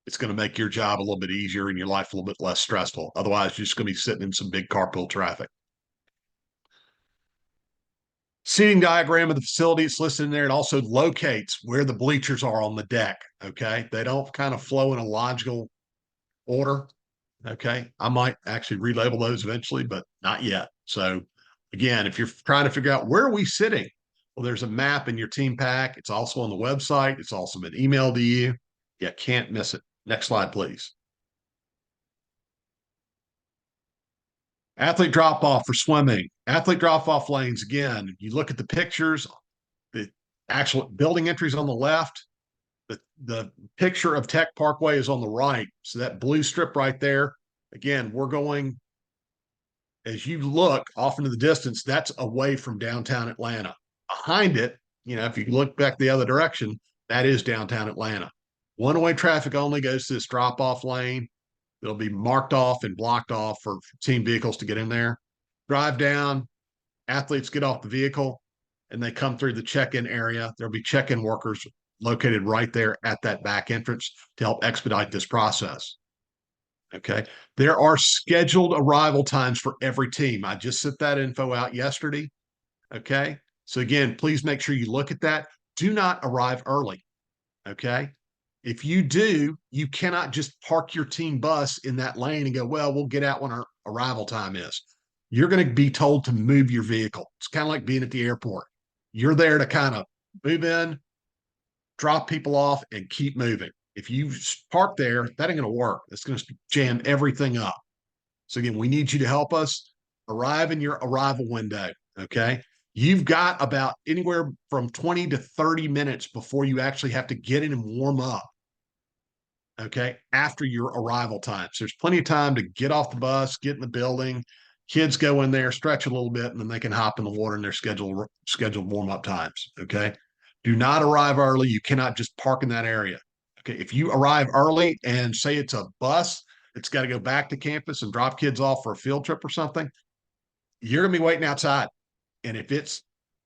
It's going to make your job a little bit easier and your life a little bit less stressful. Otherwise, you're just going to be sitting in some big carpool traffic. Seating diagram of the facility, it's listed in there. It also locates where the bleachers are on the deck. Okay. They don't kind of flow in a logical order. Okay. I might actually relabel those eventually, but not yet. So again, if you're trying to figure out where are we sitting, well, there's a map in your team pack. It's also on the website. It's also been emailed to you. You can't miss it. Next slide, please. Athlete drop off for swimming. Athlete drop off lanes. Again, you look at the pictures, the actual building entries on the left. The picture of Tech Parkway is on the right. So that blue strip right there, again, we're going, as you look off into the distance, that's away from downtown Atlanta. Behind it, if you look back the other direction, that is downtown Atlanta. One-way traffic only goes to this drop-off lane. It'll be marked off and blocked off for team vehicles to get in there. Drive down, athletes get off the vehicle, and they come through the check-in area. There'll be check-in workers located right there at that back entrance to help expedite this process. Okay. There are scheduled arrival times for every team. I just sent that info out yesterday. Okay. So again, please make sure you look at that. Do not arrive early. Okay. If you do, you cannot just park your team bus in that lane and go, well, we'll get out when our arrival time is. You're going to be told to move your vehicle. It's kind of like being at the airport. You're there to kind of move in, drop people off, and keep moving. If you park there, that ain't going to work. It's going to jam everything up. So again, we need you to help us arrive in your arrival window. Okay. You've got about anywhere from 20 to 30 minutes before you actually have to get in and warm up. Okay. After your arrival time. So there's plenty of time to get off the bus, get in the building. Kids go in there, stretch a little bit, and then they can hop in the water in their scheduled warm up times. Okay. Do not arrive early. You cannot just park in that area. Okay. If you arrive early and say it's a bus, it's got to go back to campus and drop kids off for a field trip or something, you're going to be waiting outside. And if it's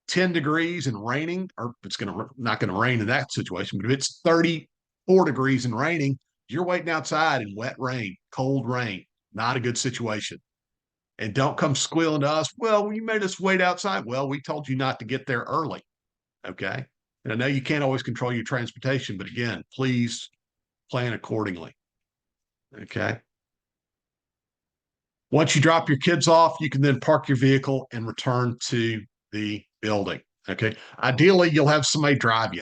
10 degrees and raining, or it's not going to rain in that situation, but if it's 34 degrees and raining, you're waiting outside in wet rain, cold rain. Not a good situation. And don't come squealing to us, well, you made us wait outside. Well, we told you not to get there early. Okay. And I know you can't always control your transportation, but again, please plan accordingly. Okay. Once you drop your kids off, you can then park your vehicle and return to the building. Okay. Ideally, you'll have somebody drive you.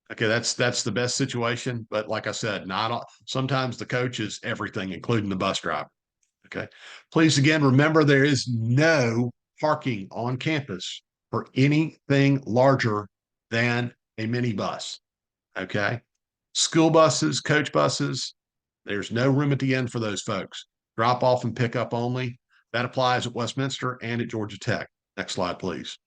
Okay. That's the best situation. But like I said, not all, sometimes the coach is everything, including the bus driver. Okay. Please, again, remember there is no parking on campus for anything larger than a minibus. Okay. School buses, coach buses, there's no room at the end for those folks. Drop off and pick up only. That applies at Westminster and at Georgia Tech. Next slide, please.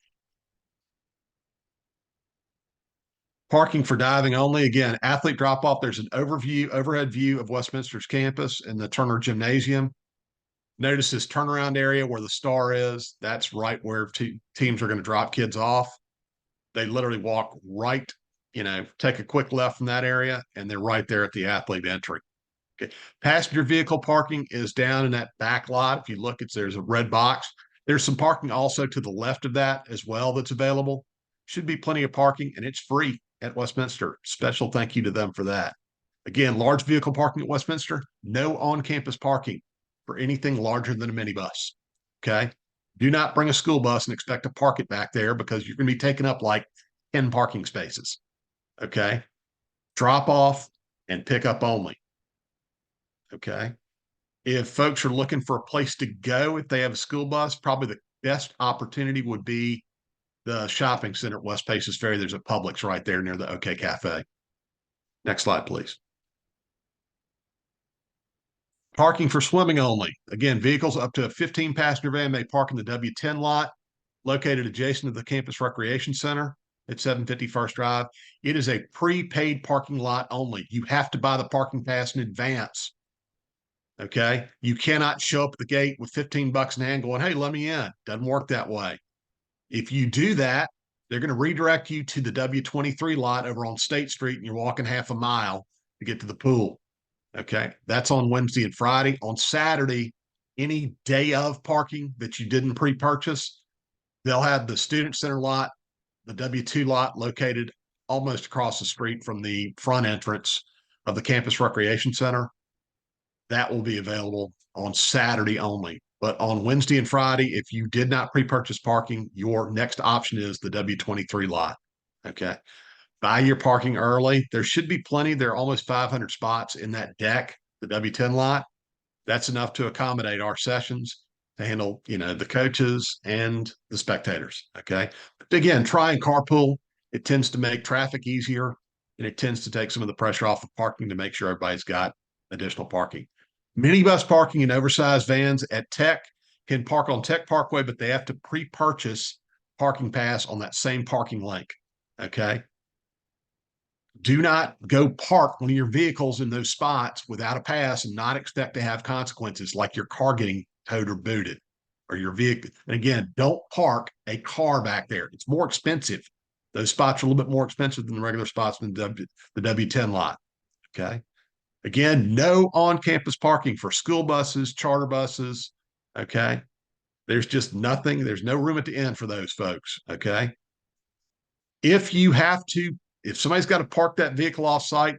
Parking for diving only. Again, athlete drop off. There's an overhead view of Westminster's campus and the Turner Gymnasium. Notice this turnaround area where the star is. That's right where teams are going to drop kids off. They literally walk right, take a quick left from that area, and they're right there at the athlete entry. Okay. Passenger vehicle parking is down in that back lot. If you look, there's a red box. There's some parking also to the left of that as well that's available. Should be plenty of parking, and it's free at Westminster. Special thank you to them for that. Again, large vehicle parking at Westminster, no on-campus parking for anything larger than a minibus. Okay. Do not bring a school bus and expect to park it back there because you're going to be taking up like 10 parking spaces. Okay. Drop off and pick up only. Okay. If folks are looking for a place to go, if they have a school bus, probably the best opportunity would be the shopping center at West Paces Ferry. There's a Publix right there near the OK Cafe. Next slide, please. Parking for swimming only. Again, vehicles up to a 15-passenger van may park in the W10 lot located adjacent to the Campus Recreation Center at 750 First Drive. It is a prepaid parking lot only. You have to buy the parking pass in advance. Okay. You cannot show up at the gate with 15 bucks in hand going, hey, let me in. Doesn't work that way. If you do that, they're going to redirect you to the W23 lot over on State Street, and you're walking half a mile to get to the pool. Okay. That's on Wednesday and Friday. On Saturday, any day of parking that you didn't pre-purchase, they'll have the Student Center lot, the W2 lot located almost across the street from the front entrance of the Campus Recreation Center. That will be available on Saturday only. But on Wednesday and Friday, if you did not pre-purchase parking, your next option is the W23 lot. Okay. Buy your parking early. There should be plenty. There are almost 500 spots in that deck, the W10 lot. That's enough to accommodate our sessions, to handle, the coaches and the spectators. Okay. But again, try and carpool. It tends to make traffic easier, and it tends to take some of the pressure off of parking to make sure everybody's got additional parking. Minibus parking and oversized vans at Tech can park on Tech Parkway, but they have to pre-purchase parking pass on that same parking link. Okay. Do not go park one of your vehicles in those spots without a pass and not expect to have consequences like your car getting towed or booted, or your vehicle. And again, don't park a car back there. It's more expensive. Those spots are a little bit more expensive than the regular spots in the W10 lot. Okay. Again, no on-campus parking for school buses, charter buses. Okay. There's just nothing. There's no room at the end for those folks. Okay. If somebody's got to park that vehicle off site,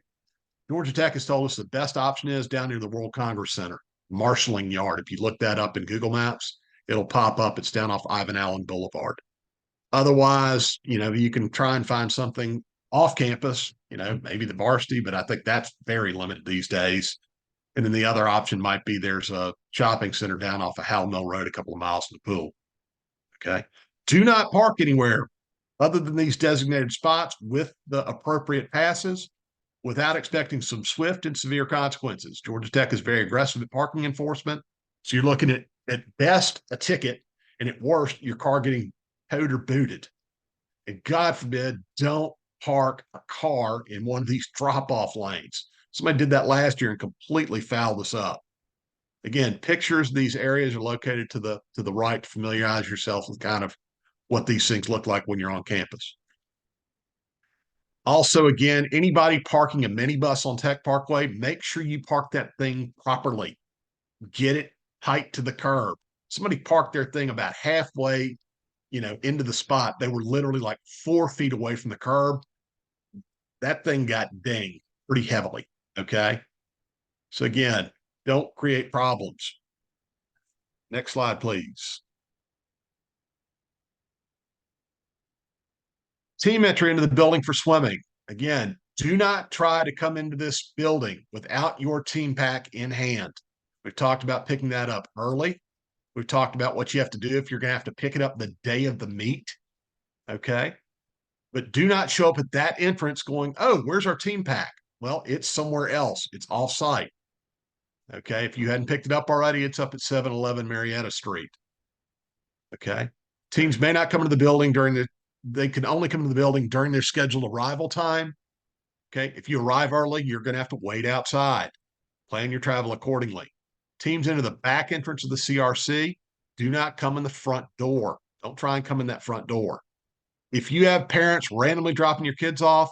Georgia Tech has told us the best option is down near the World Congress Center, marshaling yard. If you look that up in Google Maps, it'll pop up. It's down off Ivan Allen Boulevard. Otherwise, you can try and find something off campus, maybe the varsity, but I think that's very limited these days. And then the other option might be there's a shopping center down off of Howell Mill Road, a couple of miles from the pool. Okay. Do not park anywhere other than these designated spots with the appropriate passes without expecting some swift and severe consequences. Georgia Tech is very aggressive at parking enforcement. So you're looking at best a ticket, and at worst, your car getting towed or booted. And God forbid, don't park a car in one of these drop-off lanes. Somebody did that last year and completely fouled us up. Again, pictures of these areas are located to the right to familiarize yourself with kind of what these things look like when you're on campus. Also, again, anybody parking a minibus on Tech Parkway, make sure you park that thing properly. Get it tight to the curb. Somebody parked their thing about halfway, into the spot. They were literally like 4 feet away from the curb. That thing got dinged pretty heavily. Okay. So again, don't create problems. Next slide, please. Team entry into the building for swimming. Again, do not try to come into this building without your team pack in hand. We've talked about picking that up early. We've talked about what you have to do if you're going to have to pick it up the day of the meet. Okay. But do not show up at that entrance going, oh, where's our team pack? Well, it's somewhere else. It's off site. Okay. If you hadn't picked it up already, it's up at 711 Marietta Street. Okay. Teams may not come into the building they can only come to the building during their scheduled arrival time. Okay. If you arrive early, you're going to have to wait outside. Plan your travel accordingly. Teams enter the back entrance of the CRC. Do not come in the front door. Don't try and come in that front door. If you have parents randomly dropping your kids off,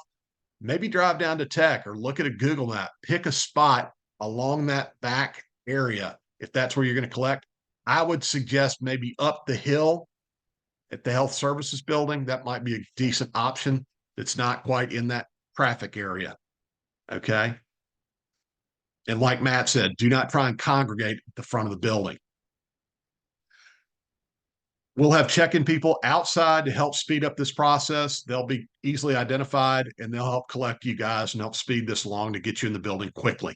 maybe drive down to Tech or look at a Google map. Pick a spot along that back area if that's where you're going to collect. I would suggest maybe up the hill at the health services building. That might be a decent option that's not quite in that traffic area. Okay. And like Matt said, do not try and congregate at the front of the building. We'll have check-in people outside to help speed up this process. They'll be easily identified, and they'll help collect you guys and help speed this along to get you in the building quickly.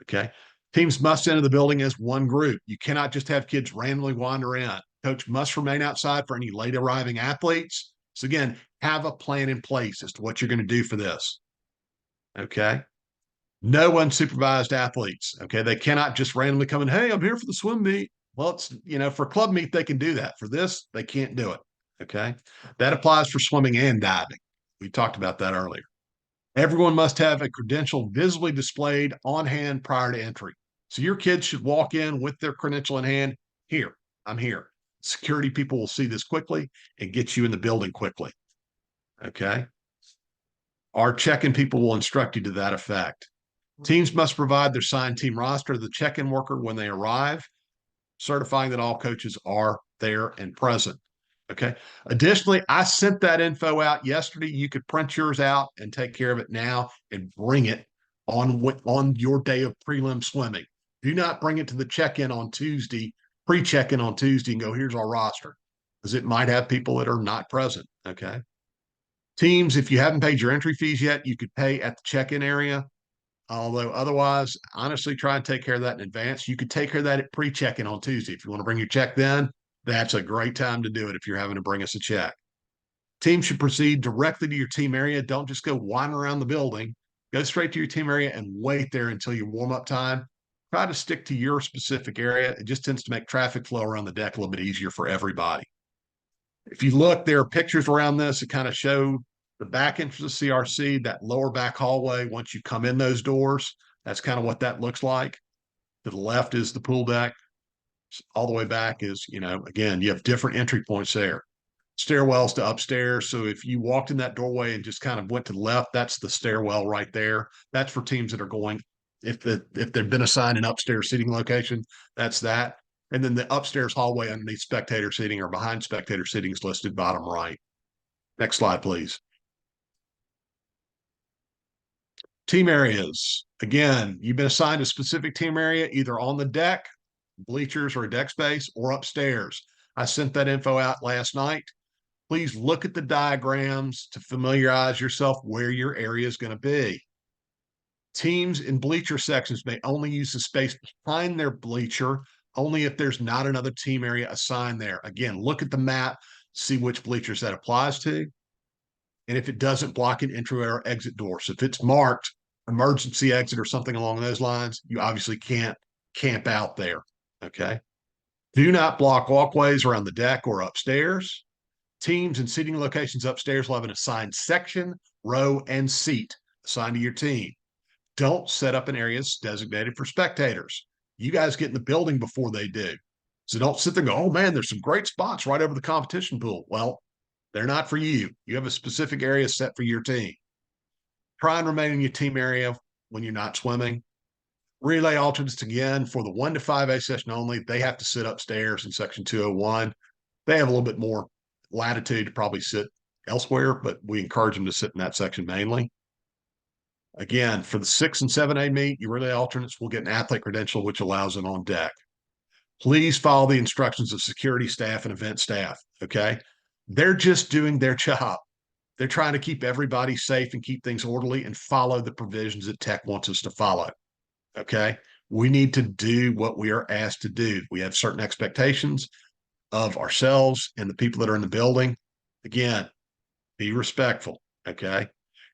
Okay. Teams must enter the building as one group. You cannot just have kids randomly wander in. Coach must remain outside for any late arriving athletes. So again, have a plan in place as to what you're going to do for this. Okay. No unsupervised athletes. Okay. They cannot just randomly come in, hey, I'm here for the swim meet. Well, it's, for club meet, they can do that. For this, they can't do it. Okay. That applies for swimming and diving. We talked about that earlier. Everyone must have a credential visibly displayed on hand prior to entry. So your kids should walk in with their credential in hand. Here, I'm here. Security people will see this quickly and get you in the building quickly. Okay. Our check-in people will instruct you to that effect. Teams must provide their signed team roster to the check-in worker when they arrive, certifying that all coaches are there and present. Okay. Additionally, I sent that info out yesterday. You could print yours out and take care of it now and bring it on your day of prelim swimming. Do not bring it to the check-in on Tuesday, pre-check-in on Tuesday, and go, here's our roster, because it might have people that are not present. Okay. Teams, if you haven't paid your entry fees yet, you could pay at the check-in area. Although otherwise, honestly, try and take care of that in advance. You could take care of that at pre-check-in on Tuesday. If you want to bring your check then, that's a great time to do it if you're having to bring us a check. Team should proceed directly to your team area. Don't just go wandering around the building. Go straight to your team area and wait there until your warm-up time. Try to stick to your specific area. It just tends to make traffic flow around the deck a little bit easier for everybody. If you look, there are pictures around this that kind of show the back entrance of CRC, that lower back hallway. Once you come in those doors, that's kind of what that looks like. To the left is the pool deck. All the way back is, again, you have different entry points there. Stairwells to upstairs. So if you walked in that doorway and just kind of went to the left, that's the stairwell right there. That's for teams that are going, if they've been assigned an upstairs seating location, that's that. And then the upstairs hallway underneath spectator seating or behind spectator seating is listed bottom right. Next slide, please. Team areas. Again, you've been assigned a specific team area, either on the deck, bleachers or a deck space, or upstairs. I sent that info out last night. Please look at the diagrams to familiarize yourself where your area is going to be. Teams in bleacher sections may only use the space behind their bleacher only if there's not another team area assigned there. Again, look at the map, see which bleachers that applies to. And if it doesn't block an entry or exit door. So if it's marked emergency exit or something along those lines, you obviously can't camp out there. Okay. Do not block walkways around the deck or upstairs. Teams and seating locations upstairs will have an assigned section, row, and seat assigned to your team. Don't set up in areas designated for spectators. You guys get in the building before they do. So don't sit there and go, oh man, there's some great spots right over the competition pool. Well, they're not for you. You have a specific area set for your team. Try and remain in your team area when you're not swimming. Relay alternates again for the 1 to 5A session only. They have to sit upstairs in section 201. They have a little bit more latitude to probably sit elsewhere, but we encourage them to sit in that section mainly. Again, for the 6 and 7A meet, your relay alternates will get an athlete credential, which allows them on deck. Please follow the instructions of security staff and event staff, okay? They're just doing their job. They're trying to keep everybody safe and keep things orderly and follow the provisions that tech wants us to follow, okay? We need to do what we are asked to do. We have certain expectations of ourselves and the people that are in the building. Again, be respectful, okay?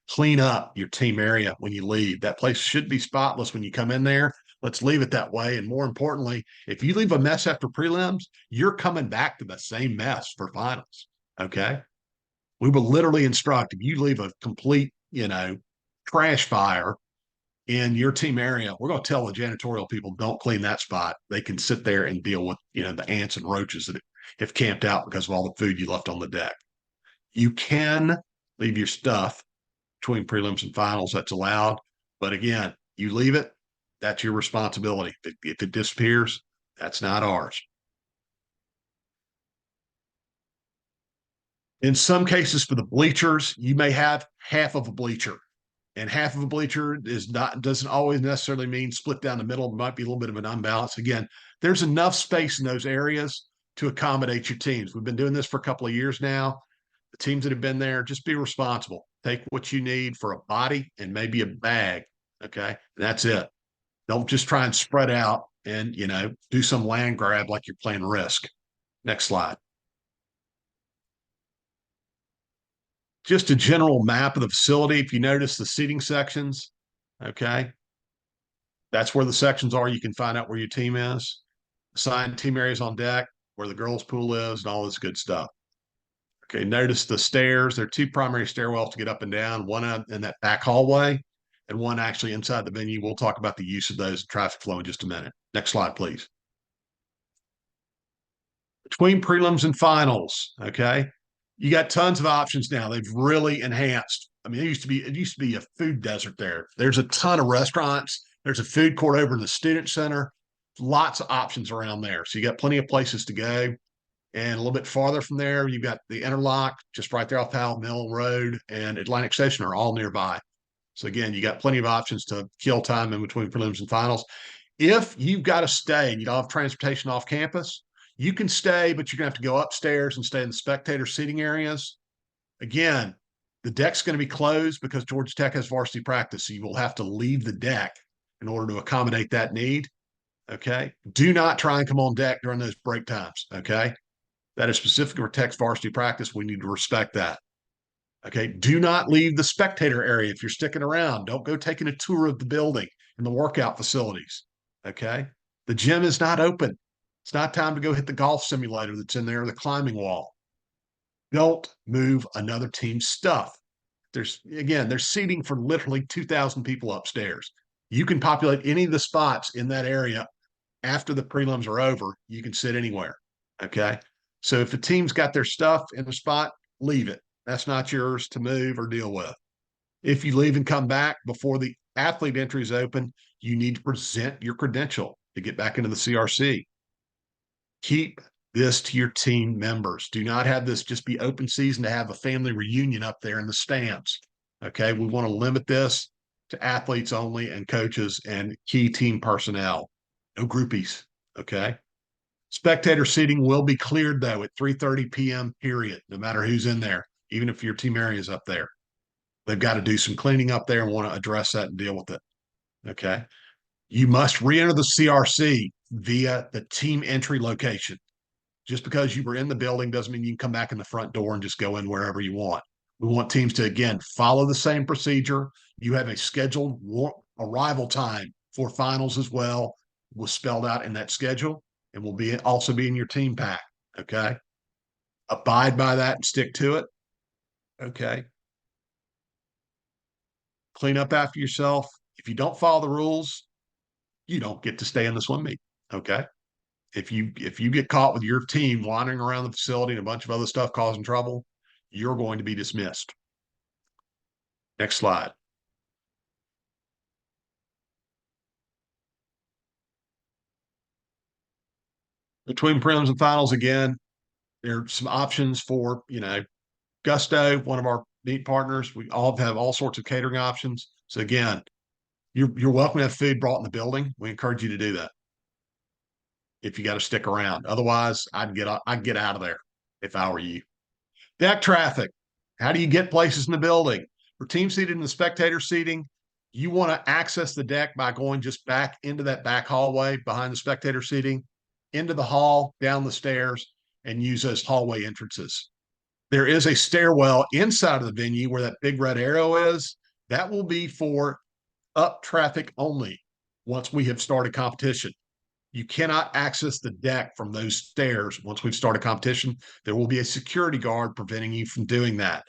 Clean up your team area when you leave. That place should be spotless when you come in there. Let's leave it that way. And more importantly, if you leave a mess after prelims, you're coming back to the same mess for finals, okay? We will literally instruct, if you leave a complete, trash fire in your team area, we're going to tell the janitorial people, don't clean that spot. They can sit there and deal with, the ants and roaches that have camped out because of all the food you left on the deck. You can leave your stuff between prelims and finals. That's allowed. But again, you leave it, that's your responsibility. If it disappears, that's not ours. In some cases for the bleachers, you may have half of a bleacher. And half of a bleacher doesn't always necessarily mean split down the middle. It might be a little bit of an unbalance. Again, there's enough space in those areas to accommodate your teams. We've been doing this for a couple of years now. The teams that have been there, just be responsible. Take what you need for a body and maybe a bag, okay? And that's it. Don't just try and spread out and, do some land grab like you're playing Risk. Next slide. Just a general map of the facility. If you notice the seating sections, okay, that's where the sections are. You can find out where your team is. Assign team areas on deck, where the girls' pool is, and all this good stuff. Okay, notice the stairs. There are two primary stairwells to get up and down, one in that back hallway and one actually inside the venue. We'll talk about the use of those traffic flow in just a minute. Next slide, please. Between prelims and finals, okay, you got tons of options now. They've really enhanced. I mean, it used to be a food desert there. There's a ton of restaurants. There's a food court over in the student center. Lots of options around there. So you got plenty of places to go. And a little bit farther from there, you've got the Interlock, just right there off Powell Mill Road, and Atlantic Station are all nearby. So again, you got plenty of options to kill time in between prelims and finals. If you've got to stay and you don't have transportation off campus, you can stay, but you're going to have to go upstairs and stay in the spectator seating areas. Again, the deck's going to be closed because Georgia Tech has varsity practice. So you will have to leave the deck in order to accommodate that need. Okay. Do not try and come on deck during those break times. Okay. That is specific for Tech's varsity practice. We need to respect that. Okay. Do not leave the spectator area if you're sticking around. Don't go taking a tour of the building and the workout facilities. Okay. The gym is not open. It's not time to go hit the golf simulator that's in there, or the climbing wall. Don't move another team's stuff. There's seating for literally 2,000 people upstairs. You can populate any of the spots in that area after the prelims are over. You can sit anywhere. Okay. So if the team's got their stuff in the spot, leave it. That's not yours to move or deal with. If you leave and come back before the athlete entry is open, you need to present your credential to get back into the CRC. Keep this to your team members. Do not have this just be open season to have a family reunion up there in the stands. Okay. We want to limit this to athletes only and coaches and key team personnel. No groupies. Okay. Spectator seating will be cleared though at 3:30 p.m. period, no matter who's in there, even if your team area is up there. They've got to do some cleaning up there and want to address that and deal with it. Okay. You must re-enter the CRC via the team entry location. Just because you were in the building doesn't mean you can come back in the front door and just go in wherever you want. We want teams to, again, follow the same procedure. You have a scheduled arrival time for finals as well, was spelled out in that schedule, and will be also be in your team pack. Okay. Abide by that and stick to it. Okay. Clean up after yourself. If you don't follow the rules, you don't get to stay in the swim meet. Okay. If you get caught with your team wandering around the facility and a bunch of other stuff causing trouble, you're going to be dismissed. Next slide. Between prelims and finals, again, there are some options for, Gusto, one of our meet partners. We all have all sorts of catering options. So again, you're welcome to have food brought in the building. We encourage you to do that if you got to stick around. Otherwise, I'd get out of there if I were you. Deck traffic. How do you get places in the building? For team seated in the spectator seating, you want to access the deck by going just back into that back hallway behind the spectator seating, into the hall, down the stairs, and use those hallway entrances. There is a stairwell inside of the venue where that big red arrow is. That will be for up traffic only once we have started competition. You cannot access the deck from those stairs once we've started competition. There will be a security guard preventing you from doing that.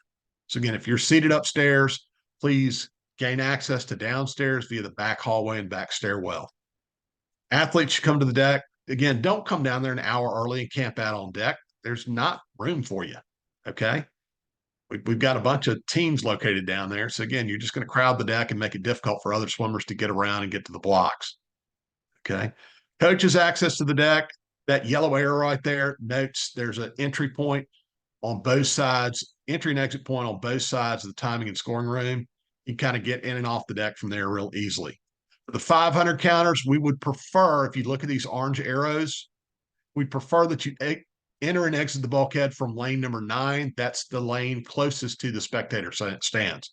So again, if you're seated upstairs, please gain access to downstairs via the back hallway and back stairwell. Athletes should come to the deck. Again, don't come down there an hour early and camp out on deck. There's not room for you. Okay. We've got a bunch of teams located down there. So again, you're just going to crowd the deck and make it difficult for other swimmers to get around and get to the blocks. Okay. Coaches access to the deck. That yellow arrow right there notes there's an entry point on both sides, entry and exit point on both sides of the timing and scoring room. You kind of get in and off the deck from there real easily. For the 500 counters, we would prefer, if you look at these orange arrows, we prefer that you enter and exit the bulkhead from lane number 9. That's the lane closest to the spectator stands.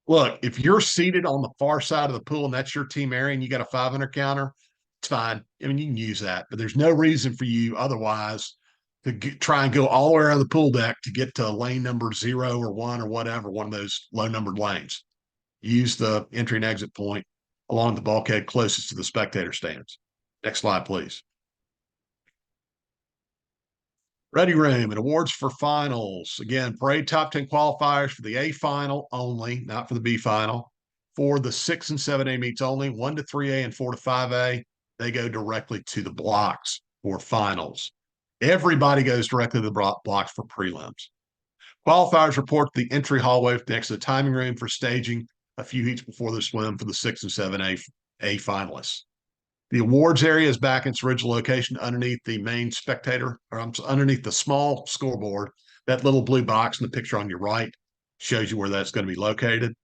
Look, if you're seated on the far side of the pool and that's your team area and you got a 500 counter, it's fine. I mean, you can use that, but there's no reason for you otherwise try and go all the way around the pool deck to get to lane number 0 or 1 or whatever, one of those low numbered lanes. Use the entry and exit point along the bulkhead closest to the spectator stands. Next slide, please. Ready room and awards for finals. Again, parade top 10 qualifiers for the A final only, not for the B final. For the 6 and 7A meets only, 1 to 3A and 4 to 5A, they go directly to the blocks for finals. Everybody goes directly to the blocks for prelims. Qualifiers report the entry hallway next to the timing room for staging a few heats before the swim for the 6 and 7A finalists. The awards area is back in its original location underneath the main spectator, or underneath the small scoreboard. That little blue box in the picture on your right shows you where that's going to be located.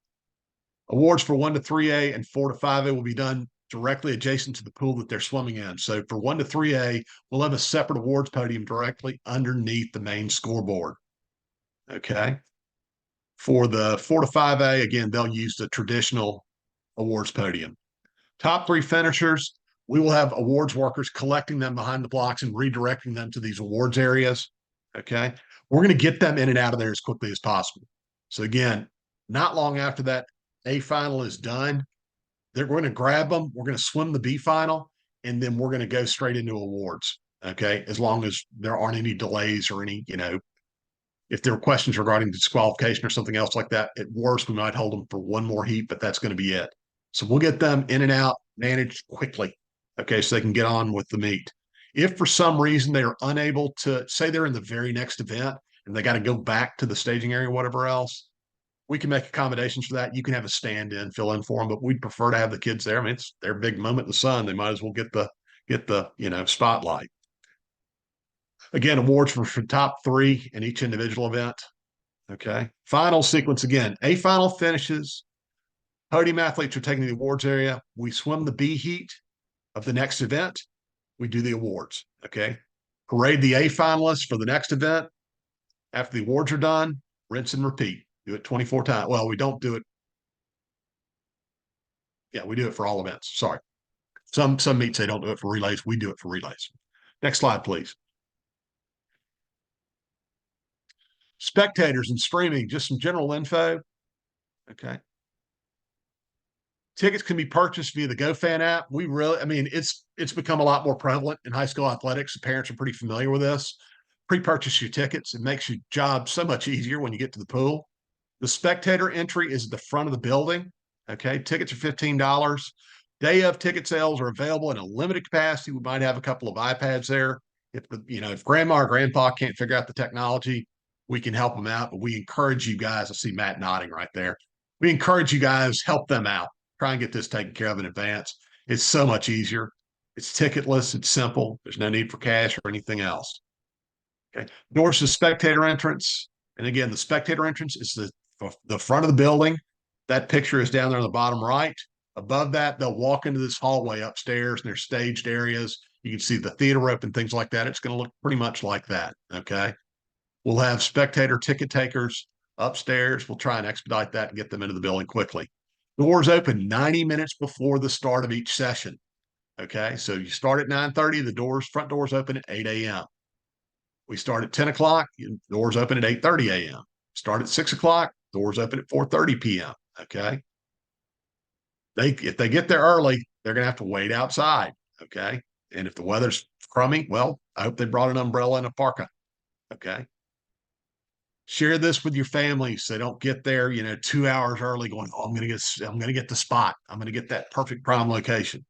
Awards for 1 to 3A and 4 to 5A will be done directly adjacent to the pool that they're swimming in. So for 1 to 3A, we'll have a separate awards podium directly underneath the main scoreboard. Okay. For the 4 to 5A, again, they'll use the traditional awards podium. Top 3 finishers, we will have awards workers collecting them behind the blocks and redirecting them to these awards areas. Okay. We're going to get them in and out of there as quickly as possible. So again, not long after that A final is done, they're going to grab them. We're going to swim the B final, and then we're going to go straight into awards. Okay. As long as there aren't any delays or any, if there are questions regarding disqualification or something else like that, at worst, we might hold them for one more heat, but that's going to be it. So we'll get them in and out managed quickly. Okay. So they can get on with the meet. If for some reason they are unable to, say they're in the very next event and they got to go back to the staging area, whatever else, we can make accommodations for that. You can have a stand-in, fill in for them, but we'd prefer to have the kids there. I mean, it's their big moment in the sun. They might as well get the spotlight. Again, awards for top 3 in each individual event. Okay. Final sequence again. A final finishes. Podium athletes are taking the awards area. We swim the B heat of the next event. We do the awards. Okay. Parade the A finalists for the next event. After the awards are done, rinse and repeat. Do it 24 times. Well, we don't do it. Yeah, we do it for all events. Sorry. Some meets they don't do it for relays. We do it for relays. Next slide, please. Spectators and streaming, just some general info. Okay. Tickets can be purchased via the GoFan app. It's become a lot more prevalent in high school athletics. The parents are pretty familiar with this. Pre-purchase your tickets. It makes your job so much easier when you get to the pool. The spectator entry is at the front of the building. Okay. Tickets are $15. Day of ticket sales are available in a limited capacity. We might have a couple of iPads there. If grandma or grandpa can't figure out the technology, we can help them out. But we encourage you guys. I see Matt nodding right there. We encourage you guys, help them out. Try and get this taken care of in advance. It's so much easier. It's ticketless. It's simple. There's no need for cash or anything else. Okay. Doors to spectator entrance. And again, the spectator entrance is the front of the building. That picture is down there on the bottom right. Above that, they'll walk into this hallway upstairs, and there's staged areas. You can see the theater rope and things like that. It's going to look pretty much like that. Okay. We'll have spectator ticket takers upstairs. We'll try and expedite that and get them into the building quickly. Doors open 90 minutes before the start of each session. Okay. So you start at 9:30, the front doors open at 8 a.m. We start at 10 o'clock, doors open at 8:30 a.m. Start at 6 o'clock, doors open at 4:30 p.m. Okay. If they get there early, they're going to have to wait outside. Okay. And if the weather's crummy, well, I hope they brought an umbrella and a parka. Okay. Share this with your family so they don't get there, 2 hours early going, oh, I'm going to get the spot. I'm going to get that perfect prime location.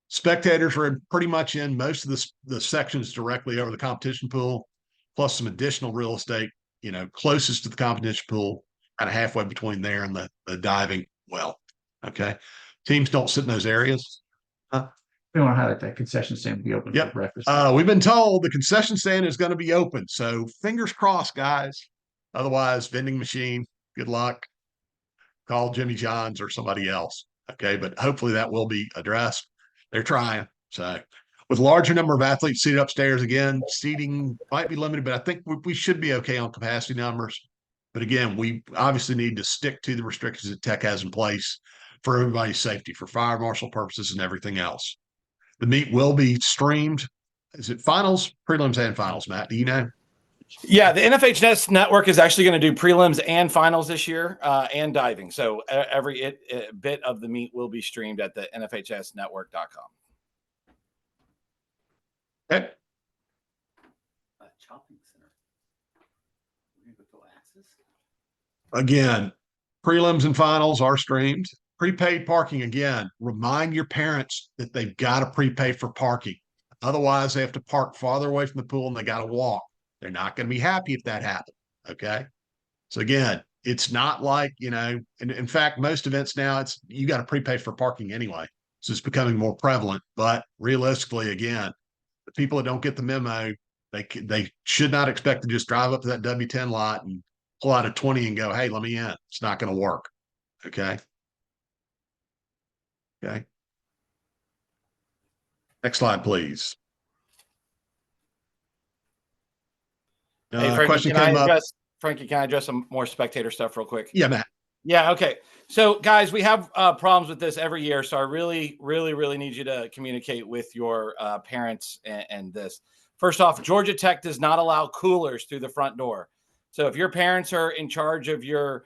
Spectators are pretty much in most of the sections directly over the competition pool, plus some additional real estate, closest to the competition pool, kind of halfway between there and the diving well. Okay. Teams don't sit in those areas. We want to highlight that concession stand will be open for breakfast. We've been told the concession stand is going to be open. So fingers crossed, guys. Otherwise, vending machine, good luck. Call Jimmy John's or somebody else. Okay. But hopefully that will be addressed. They're trying. So with larger number of athletes seated upstairs, again, seating might be limited, but I think we should be okay on capacity numbers. But again, we obviously need to stick to the restrictions that Tech has in place for everybody's safety, for fire marshal purposes and everything else. The meet will be streamed is it finals, prelims, and finals, Matt? Do you know? Yeah, the NFHS network is actually going to do prelims and finals this year, and diving. So every bit of the meet will be streamed at the NFHSnetwork.com. Okay. Shopping center. Again, prelims and finals are streamed. Prepaid parking, again, remind your parents that they've got to prepay for parking. Otherwise, they have to park farther away from the pool and they got to walk. They're not going to be happy if that happens. Okay. So again, it's not like, in fact, most events now, it's you got to prepay for parking anyway. So it's becoming more prevalent. But realistically, again, the people that don't get the memo, they should not expect to just drive up to that W10 lot and pull out a 20 and go, hey, let me in. It's not going to work. Okay. Okay. Next slide, please. Hey, Frankie, Question came up. Frankie, can I address some more spectator stuff real quick? Yeah, Matt. Yeah. Okay. So, guys, we have problems with this every year. So I really, really, really need you to communicate with your parents and this. First off, Georgia Tech does not allow coolers through the front door. So if your parents are in charge of your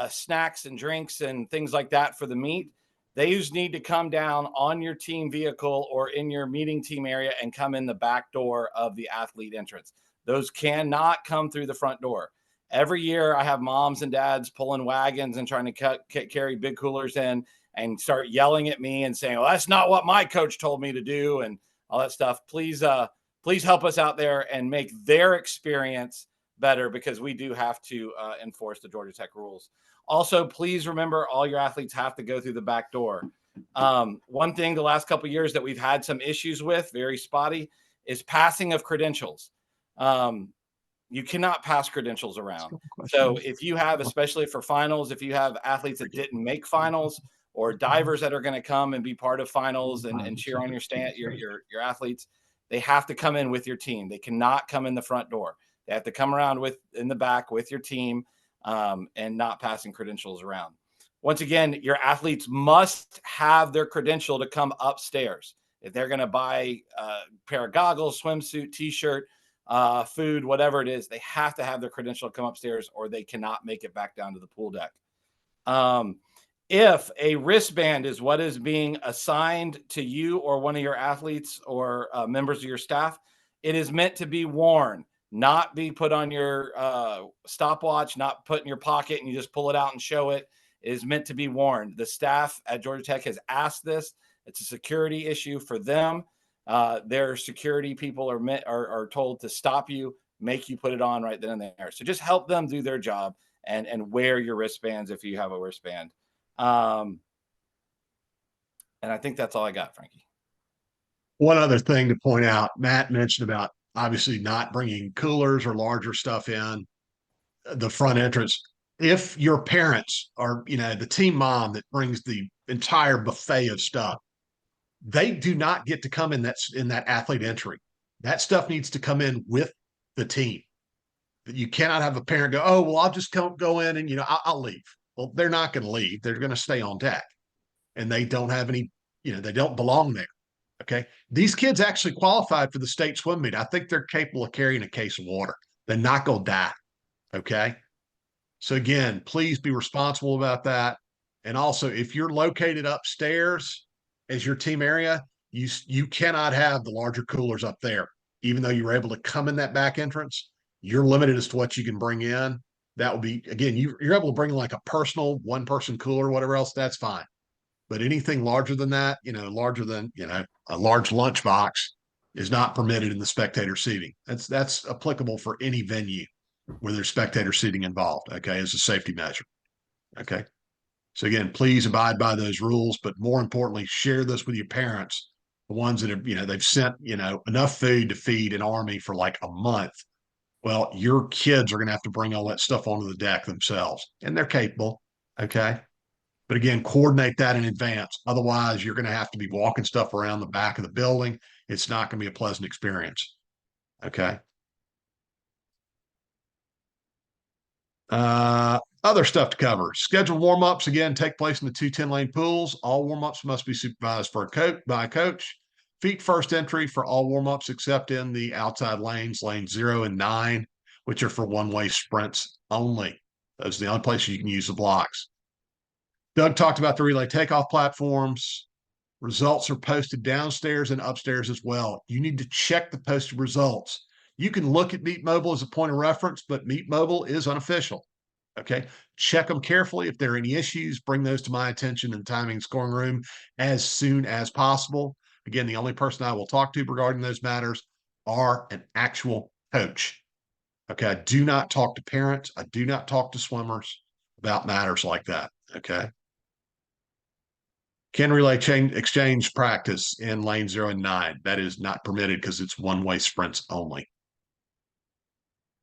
snacks and drinks and things like that for the meet, they just need to come down on your team vehicle or in your meeting team area and come in the back door of the athlete entrance. Those cannot come through the front door. Every year I have moms and dads pulling wagons and trying to carry big coolers in and start yelling at me and saying, well, that's not what my coach told me to do and all that stuff. Please help us out there and make their experience better, because we do have to enforce the Georgia Tech rules. Also, please remember all your athletes have to go through the back door. One thing the last couple of years that we've had some issues with, very spotty, is passing of credentials. You cannot pass credentials around. So if you have, especially for finals, if you have athletes that didn't make finals or divers that are going to come and be part of finals and cheer on your athletes, they have to come in with your team. They cannot come in the front door. They have to come around in the back with your team, and not passing credentials around. Once again, your athletes must have their credential to come upstairs. If they're going to buy a pair of goggles, swimsuit, t-shirt, food, whatever it is, they have to have their credential to come upstairs or they cannot make it back down to the pool deck. If a wristband is what is being assigned to you or one of your athletes or members of your staff, it is meant to be worn, not be put on your stopwatch, not put in your pocket and you just pull it out and show it. It is meant to be worn. The staff at Georgia Tech has asked this. It's a security issue for them. Their security people are told to stop you, make you put it on right then and there. So just help them do their job and wear your wristbands if you have a wristband. And I think that's all I got, Frankie. One other thing to point out, Matt mentioned about obviously not bringing coolers or larger stuff in the front entrance. If your parents are, the team mom that brings the entire buffet of stuff, they do not get to come in that athlete entry. That stuff needs to come in with the team. You cannot have a parent go, oh, well, I'll just go in and, I'll leave. Well, they're not going to leave. They're going to stay on deck. And they don't have any, they don't belong there. Okay. These kids actually qualified for the state swim meet. I think they're capable of carrying a case of water. They're not going to die. Okay. So again, please be responsible about that. And also, if you're located upstairs as your team area, you cannot have the larger coolers up there. Even though you were able to come in that back entrance, you're limited as to what you can bring in. That will be, again, you're able to bring like a personal one-person cooler, whatever else, that's fine. But anything larger than that, larger than, a large lunchbox is not permitted in the spectator seating. That's applicable for any venue where there's spectator seating involved, okay, as a safety measure. Okay. So again, please abide by those rules, but more importantly, share this with your parents, the ones that have, they've sent, enough food to feed an army for like a month. Well, your kids are going to have to bring all that stuff onto the deck themselves, and they're capable. Okay. But again, coordinate that in advance. Otherwise, you're going to have to be walking stuff around the back of the building. It's not going to be a pleasant experience. Okay. Other stuff to cover. Scheduled warm-ups, again, take place in the 2 10-lane pools. All warm-ups must be supervised by a coach. Feet first entry for all warm-ups except in the outside lanes, lanes 0 and 9, which are for one-way sprints only. Those are the only places you can use the blocks. Doug talked about the relay takeoff platforms. Results are posted downstairs and upstairs as well. You need to check the posted results. You can look at Meet Mobile as a point of reference, but Meet Mobile is unofficial. Okay. Check them carefully. If there are any issues, bring those to my attention in the timing scoring room as soon as possible. Again, the only person I will talk to regarding those matters are an actual coach. Okay. I do not talk to parents. I do not talk to swimmers about matters like that. Okay. Can relay exchange practice in lane 0 and 9. That is not permitted because it's one-way sprints only.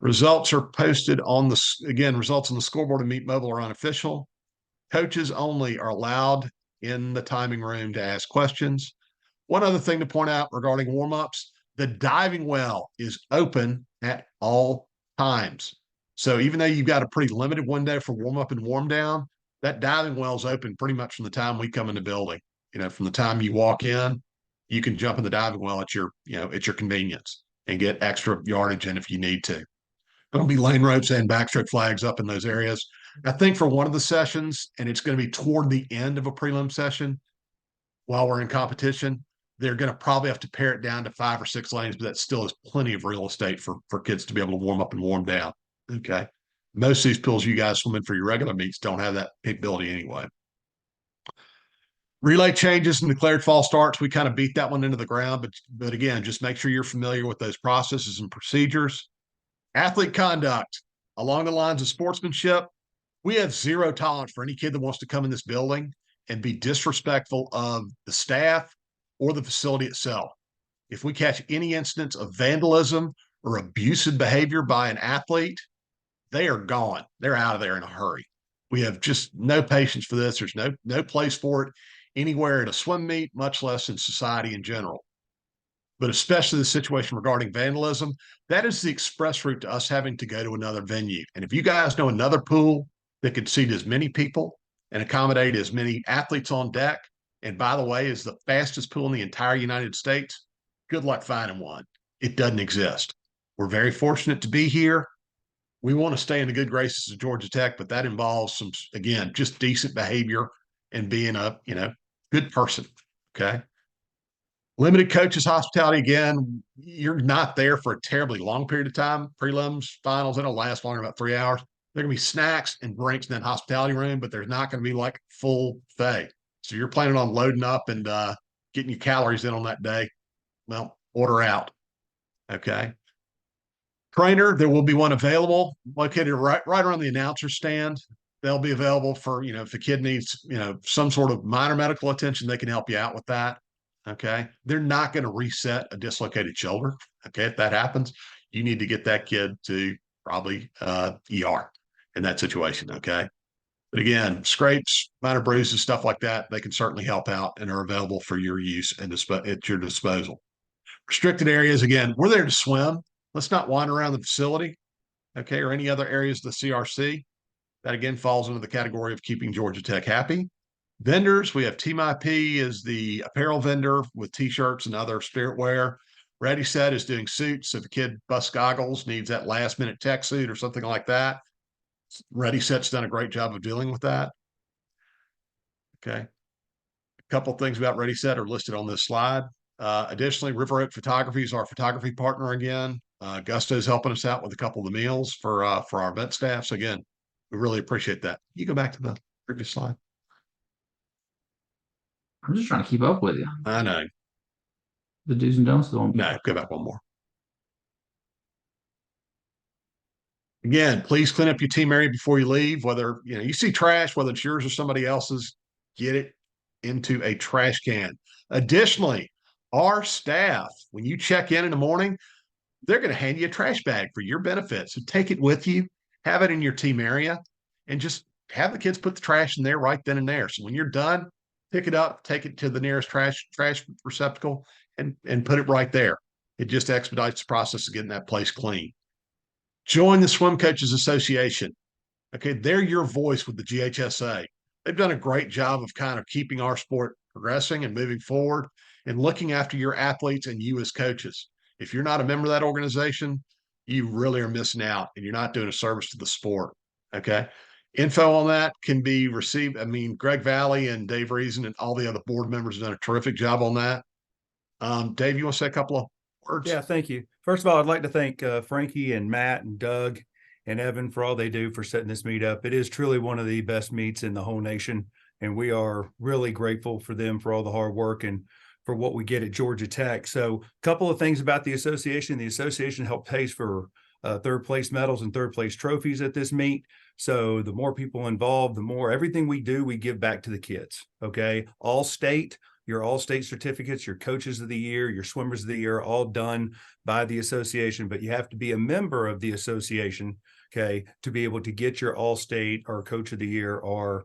Results are posted on the, again, results on the scoreboard and Meet Mobile are unofficial. Coaches only are allowed in the timing room to ask questions. One other thing to point out regarding warm-ups, the diving well is open at all times. So even though you've got a pretty limited window for warm-up and warm-down, that diving well is open pretty much from the time we come in the building. You know, from the time you walk in, you can jump in the diving well at your, at your convenience and get extra yardage in if you need to. There'll be lane ropes and backstroke flags up in those areas. I think for one of the sessions, and it's going to be toward the end of a prelim session while we're in competition, they're going to probably have to pare it down to 5 or 6 lanes, but that still is plenty of real estate for kids to be able to warm up and warm down. Okay. Most of these pools you guys swim in for your regular meets don't have that capability anyway. Relay changes and declared false starts, we kind of beat that one into the ground, but again, just make sure you're familiar with those processes and procedures. Athlete conduct along the lines of sportsmanship. We have zero tolerance for any kid that wants to come in this building and be disrespectful of the staff or the facility itself. If we catch any instance of vandalism or abusive behavior by an athlete, they are gone. They're out of there in a hurry. We have just no patience for this. There's no place for it anywhere at a swim meet, much less in society in general. But especially the situation regarding vandalism, that is the express route to us having to go to another venue. And if you guys know another pool that could seat as many people and accommodate as many athletes on deck, and by the way, is the fastest pool in the entire United States, good luck finding one. It doesn't exist. We're very fortunate to be here. We want to stay in the good graces of Georgia Tech, but that involves some, again, just decent behavior and being a, good person. Okay. Limited coaches hospitality. Again, you're not there for a terribly long period of time. Prelims, finals, it'll last longer, about 3 hours. There are going to be snacks and drinks in that hospitality room, but there's not going to be like full buffet. So you're planning on loading up and getting your calories in on that day. Well, order out. Okay. Trainer, there will be one available located right around the announcer stand. They'll be available for, if the kid needs, some sort of minor medical attention, they can help you out with that. Okay. They're not going to reset a dislocated shoulder. Okay. If that happens, you need to get that kid to probably ER in that situation. Okay. But again, scrapes, minor bruises, stuff like that, they can certainly help out and are available for your use and at your disposal. Restricted areas, again, we're there to swim. Let's not wander around the facility, okay, or any other areas of the CRC. That, again, falls into the category of keeping Georgia Tech happy. Vendors, we have Team IP is the apparel vendor with T-shirts and other spirit wear. Ready Set is doing suits. If a kid busts goggles, needs that last-minute tech suit or something like that, Ready Set's done a great job of dealing with that. Okay. A couple of things about Ready Set are listed on this slide. Additionally, River Oak Photography is our photography partner again. Gusto is helping us out with a couple of the meals for our event staff. So again, we really appreciate that. You go back to the previous slide. I'm just trying to keep up with you. I know. The do's and don'ts. No, go back one more. Again, please clean up your team area before you leave. Whether you see trash, whether it's yours or somebody else's, get it into a trash can. Additionally, our staff, when you check in the morning, they're going to hand you a trash bag for your benefit. So take it with you, have it in your team area, and just have the kids put the trash in there right then and there. So when you're done, pick it up, take it to the nearest trash receptacle, and put it right there. It just expedites the process of getting that place clean. Join the Swim Coaches Association. Okay, they're your voice with the GHSA. They've done a great job of kind of keeping our sport progressing and moving forward and looking after your athletes and you as coaches. If you're not a member of that organization, you really are missing out and you're not doing a service to the sport. Okay. Info on that can be received. I mean, Greg Valley and Dave Reason and all the other board members have done a terrific job on that. Dave, you want to say a couple of words? Yeah, thank you. First of all, I'd like to thank Frankie and Matt and Doug and Evan for all they do for setting this meet up. It is truly one of the best meets in the whole nation, and we are really grateful for them for all the hard work and for what we get at Georgia Tech. So a couple of things about the association. The association helped pays for third place medals and third place trophies at this meet. So the more people involved, the more everything we do, we give back to the kids. Okay. All state, your all state certificates, your coaches of the year, your swimmers of the year, all done by the association, but you have to be a member of the association. Okay. To be able to get your all state or coach of the year or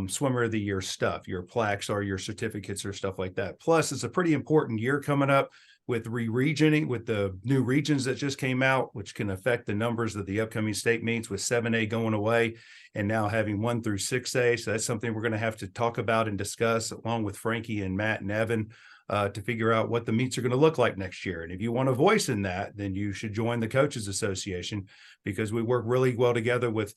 swimmer of the year stuff, your plaques or your certificates or stuff like that. Plus, it's a pretty important year coming up with re-regioning, with the new regions that just came out, which can affect the numbers of the upcoming state meets with 7A going away and now having 1 through 6A. So that's something we're going to have to talk about and discuss along with Frankie and Matt and Evan to figure out what the meets are going to look like next year. And if you want a voice in that, then you should join the Coaches Association because we work really well together with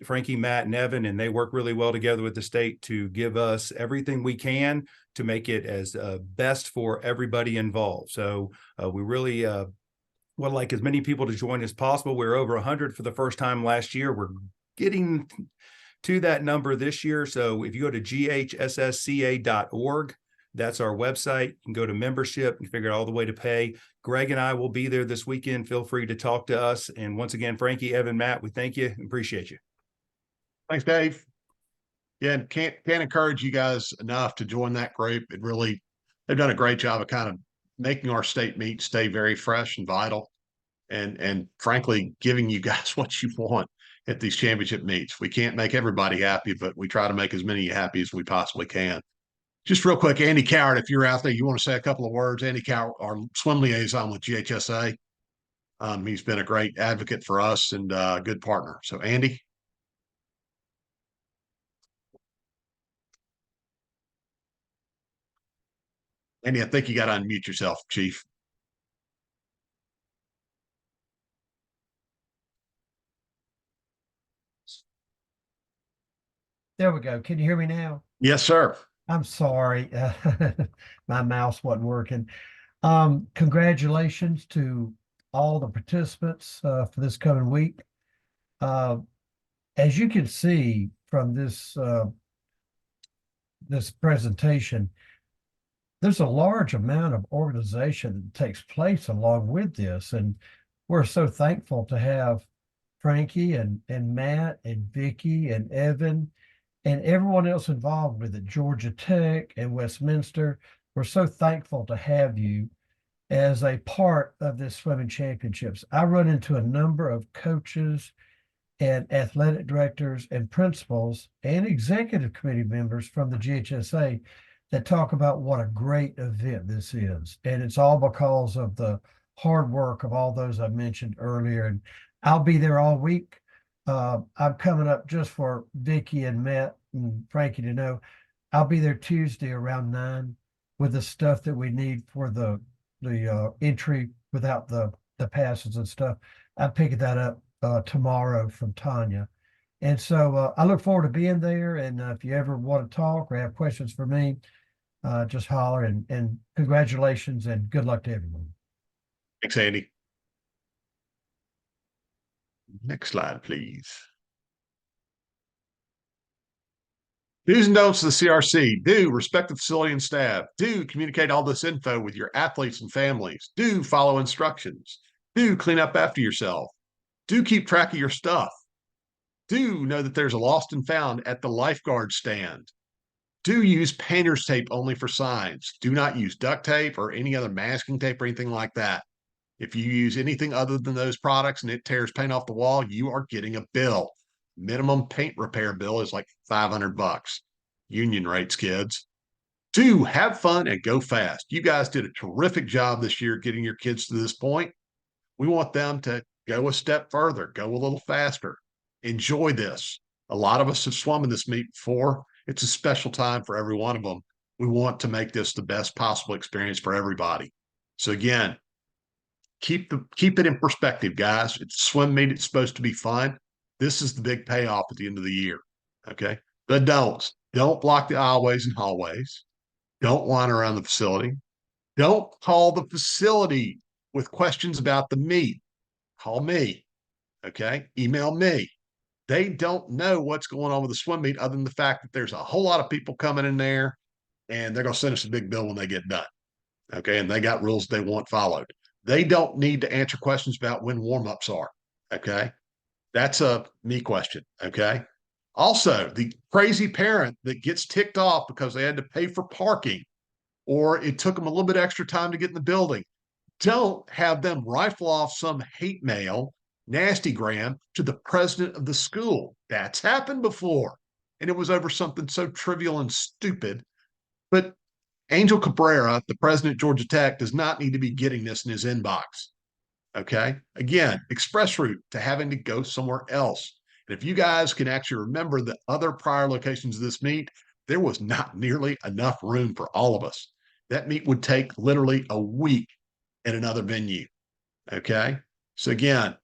Frankie, Matt, and Evan, and they work really well together with the state to give us everything we can to make it as best for everybody involved. So we really would like as many people to join as possible. We're over 100 for the first time last year. We're getting to that number this year. So if you go to ghssca.org, that's our website. You can go to membership and figure out all the way to pay. Greg and I will be there this weekend. Feel free to talk to us. And once again, Frankie, Evan, Matt, we thank you and appreciate you. Thanks, Dave. Yeah, and can't encourage you guys enough to join that group. They've done a great job of kind of making our state meet stay very fresh and vital, and frankly, giving you guys what you want at these championship meets. We can't make everybody happy, but we try to make as many happy as we possibly can. Just real quick, Andy Coward, if you're out there, you want to say a couple of words. Andy Coward, our swim liaison with GHSA. He's been a great advocate for us and a good partner. So, Andy. Andy, I think you got to unmute yourself, Chief. There we go. Can you hear me now? Yes, sir. I'm sorry. My mouse wasn't working. Congratulations to all the participants for this coming week. As you can see from this this presentation, there's a large amount of organization that takes place along with this. And we're so thankful to have Frankie and Matt and Vicky and Evan and everyone else involved with it, Georgia Tech and Westminster. We're so thankful to have you as a part of this swimming championships. I run into a number of coaches and athletic directors and principals and executive committee members from the GHSA that talk about what a great event this is. And it's all because of the hard work of all those I mentioned earlier. And I'll be there all week. I'm coming up just for Vicky and Matt and Frankie to know. I'll be there Tuesday around 9 with the stuff that we need for the entry without the passes and stuff. I'm picking that up tomorrow from Tanya. And so I look forward to being there. And if you ever want to talk or have questions for me, just holler and congratulations and good luck to everyone. Thanks, Andy. Next slide, please. Do's and don'ts of the CRC. Do respect the facility and staff. Do communicate all this info with your athletes and families. Do follow instructions. Do clean up after yourself. Do keep track of your stuff. Do know that there's a lost and found at the lifeguard stand. Do use painter's tape only for signs. Do not use duct tape or any other masking tape or anything like that. If you use anything other than those products and it tears paint off the wall, you are getting a bill. Minimum paint repair bill is like $500. Union rates, kids. 2, have fun and go fast. You guys did a terrific job this year getting your kids to this point. We want them to go a step further, go a little faster. Enjoy this. A lot of us have swum in this meet before. It's a special time for every one of them. We want to make this the best possible experience for everybody. So again, keep it in perspective, guys. It's a swim meet. It's supposed to be fun. This is the big payoff at the end of the year. Okay. But don't block the aisleways and hallways. Don't wander around the facility. Don't call the facility with questions about the meet. Call me. Okay. Email me. They don't know what's going on with the swim meet other than the fact that there's a whole lot of people coming in there and they're going to send us a big bill when they get done. Okay. And they got rules they want followed. They don't need to answer questions about when warm-ups are. Okay. That's a me question. Okay. Also, the crazy parent that gets ticked off because they had to pay for parking or it took them a little bit extra time to get in the building. Don't have them rifle off some hate mail, nasty gram to the president of the school. That's happened before. And it was over something so trivial and stupid. But Angel Cabrera, the president of Georgia Tech, does not need to be getting this in his inbox. Okay. Again, express route to having to go somewhere else. And if you guys can actually remember the other prior locations of this meet, there was not nearly enough room for all of us. That meet would take literally a week at another venue. Okay. So again,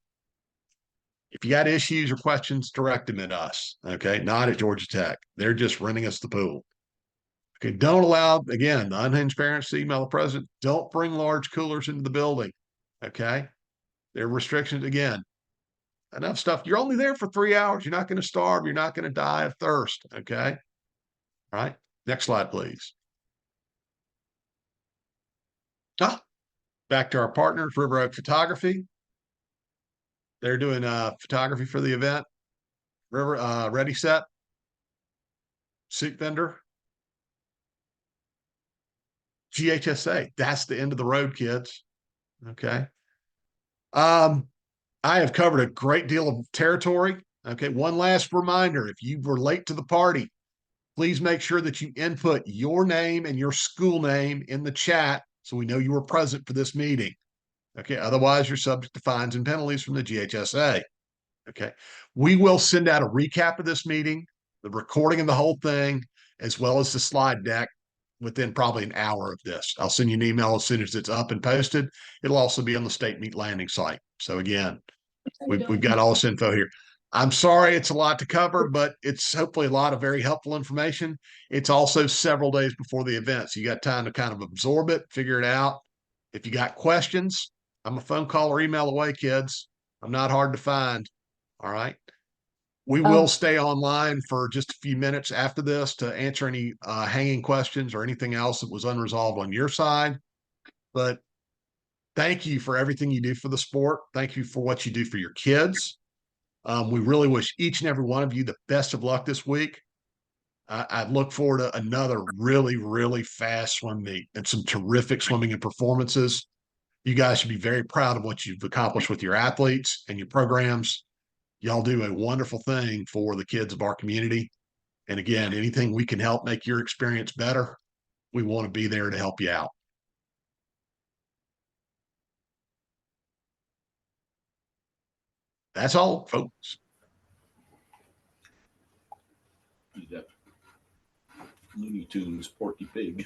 if you got issues or questions, direct them at us. Okay. Not at Georgia Tech. They're just renting us the pool. Okay. Don't allow, again, the unhinged parents to email the president. Don't bring large coolers into the building. Okay. There are restrictions again. Enough stuff. You're only there for 3 hours. You're not going to starve. You're not going to die of thirst. Okay. All right. Next slide, please. Back to our partners, River Oak Photography. They're doing photography for the event. River Ready Set. Suit vendor. GHSA. That's the end of the road, kids. Okay. I have covered a great deal of territory. Okay. One last reminder. If you were late to the party, please make sure that you input your name and your school name in the chat so we know you were present for this meeting. Okay. Otherwise, you're subject to fines and penalties from the GHSA. Okay. We will send out a recap of this meeting, the recording of the whole thing, as well as the slide deck within probably an hour of this. I'll send you an email as soon as it's up and posted. It'll also be on the State Meet landing site. So again, we've got all this info here. I'm sorry it's a lot to cover, but it's hopefully a lot of very helpful information. It's also several days before the event. So you got time to kind of absorb it, figure it out. If you got questions, I'm a phone call or email away, kids. I'm not hard to find. All right. We will stay online for just a few minutes after this to answer any hanging questions or anything else that was unresolved on your side. But thank you for everything you do for the sport. Thank you for what you do for your kids. We really wish each and every one of you the best of luck this week. I look forward to another really, really fast swim meet and some terrific swimming and performances. You guys should be very proud of what you've accomplished with your athletes and your programs. Y'all do a wonderful thing for the kids of our community. And again, anything we can help make your experience better, we want to be there to help you out. That's all, folks. Looney Tunes, Porky Pig.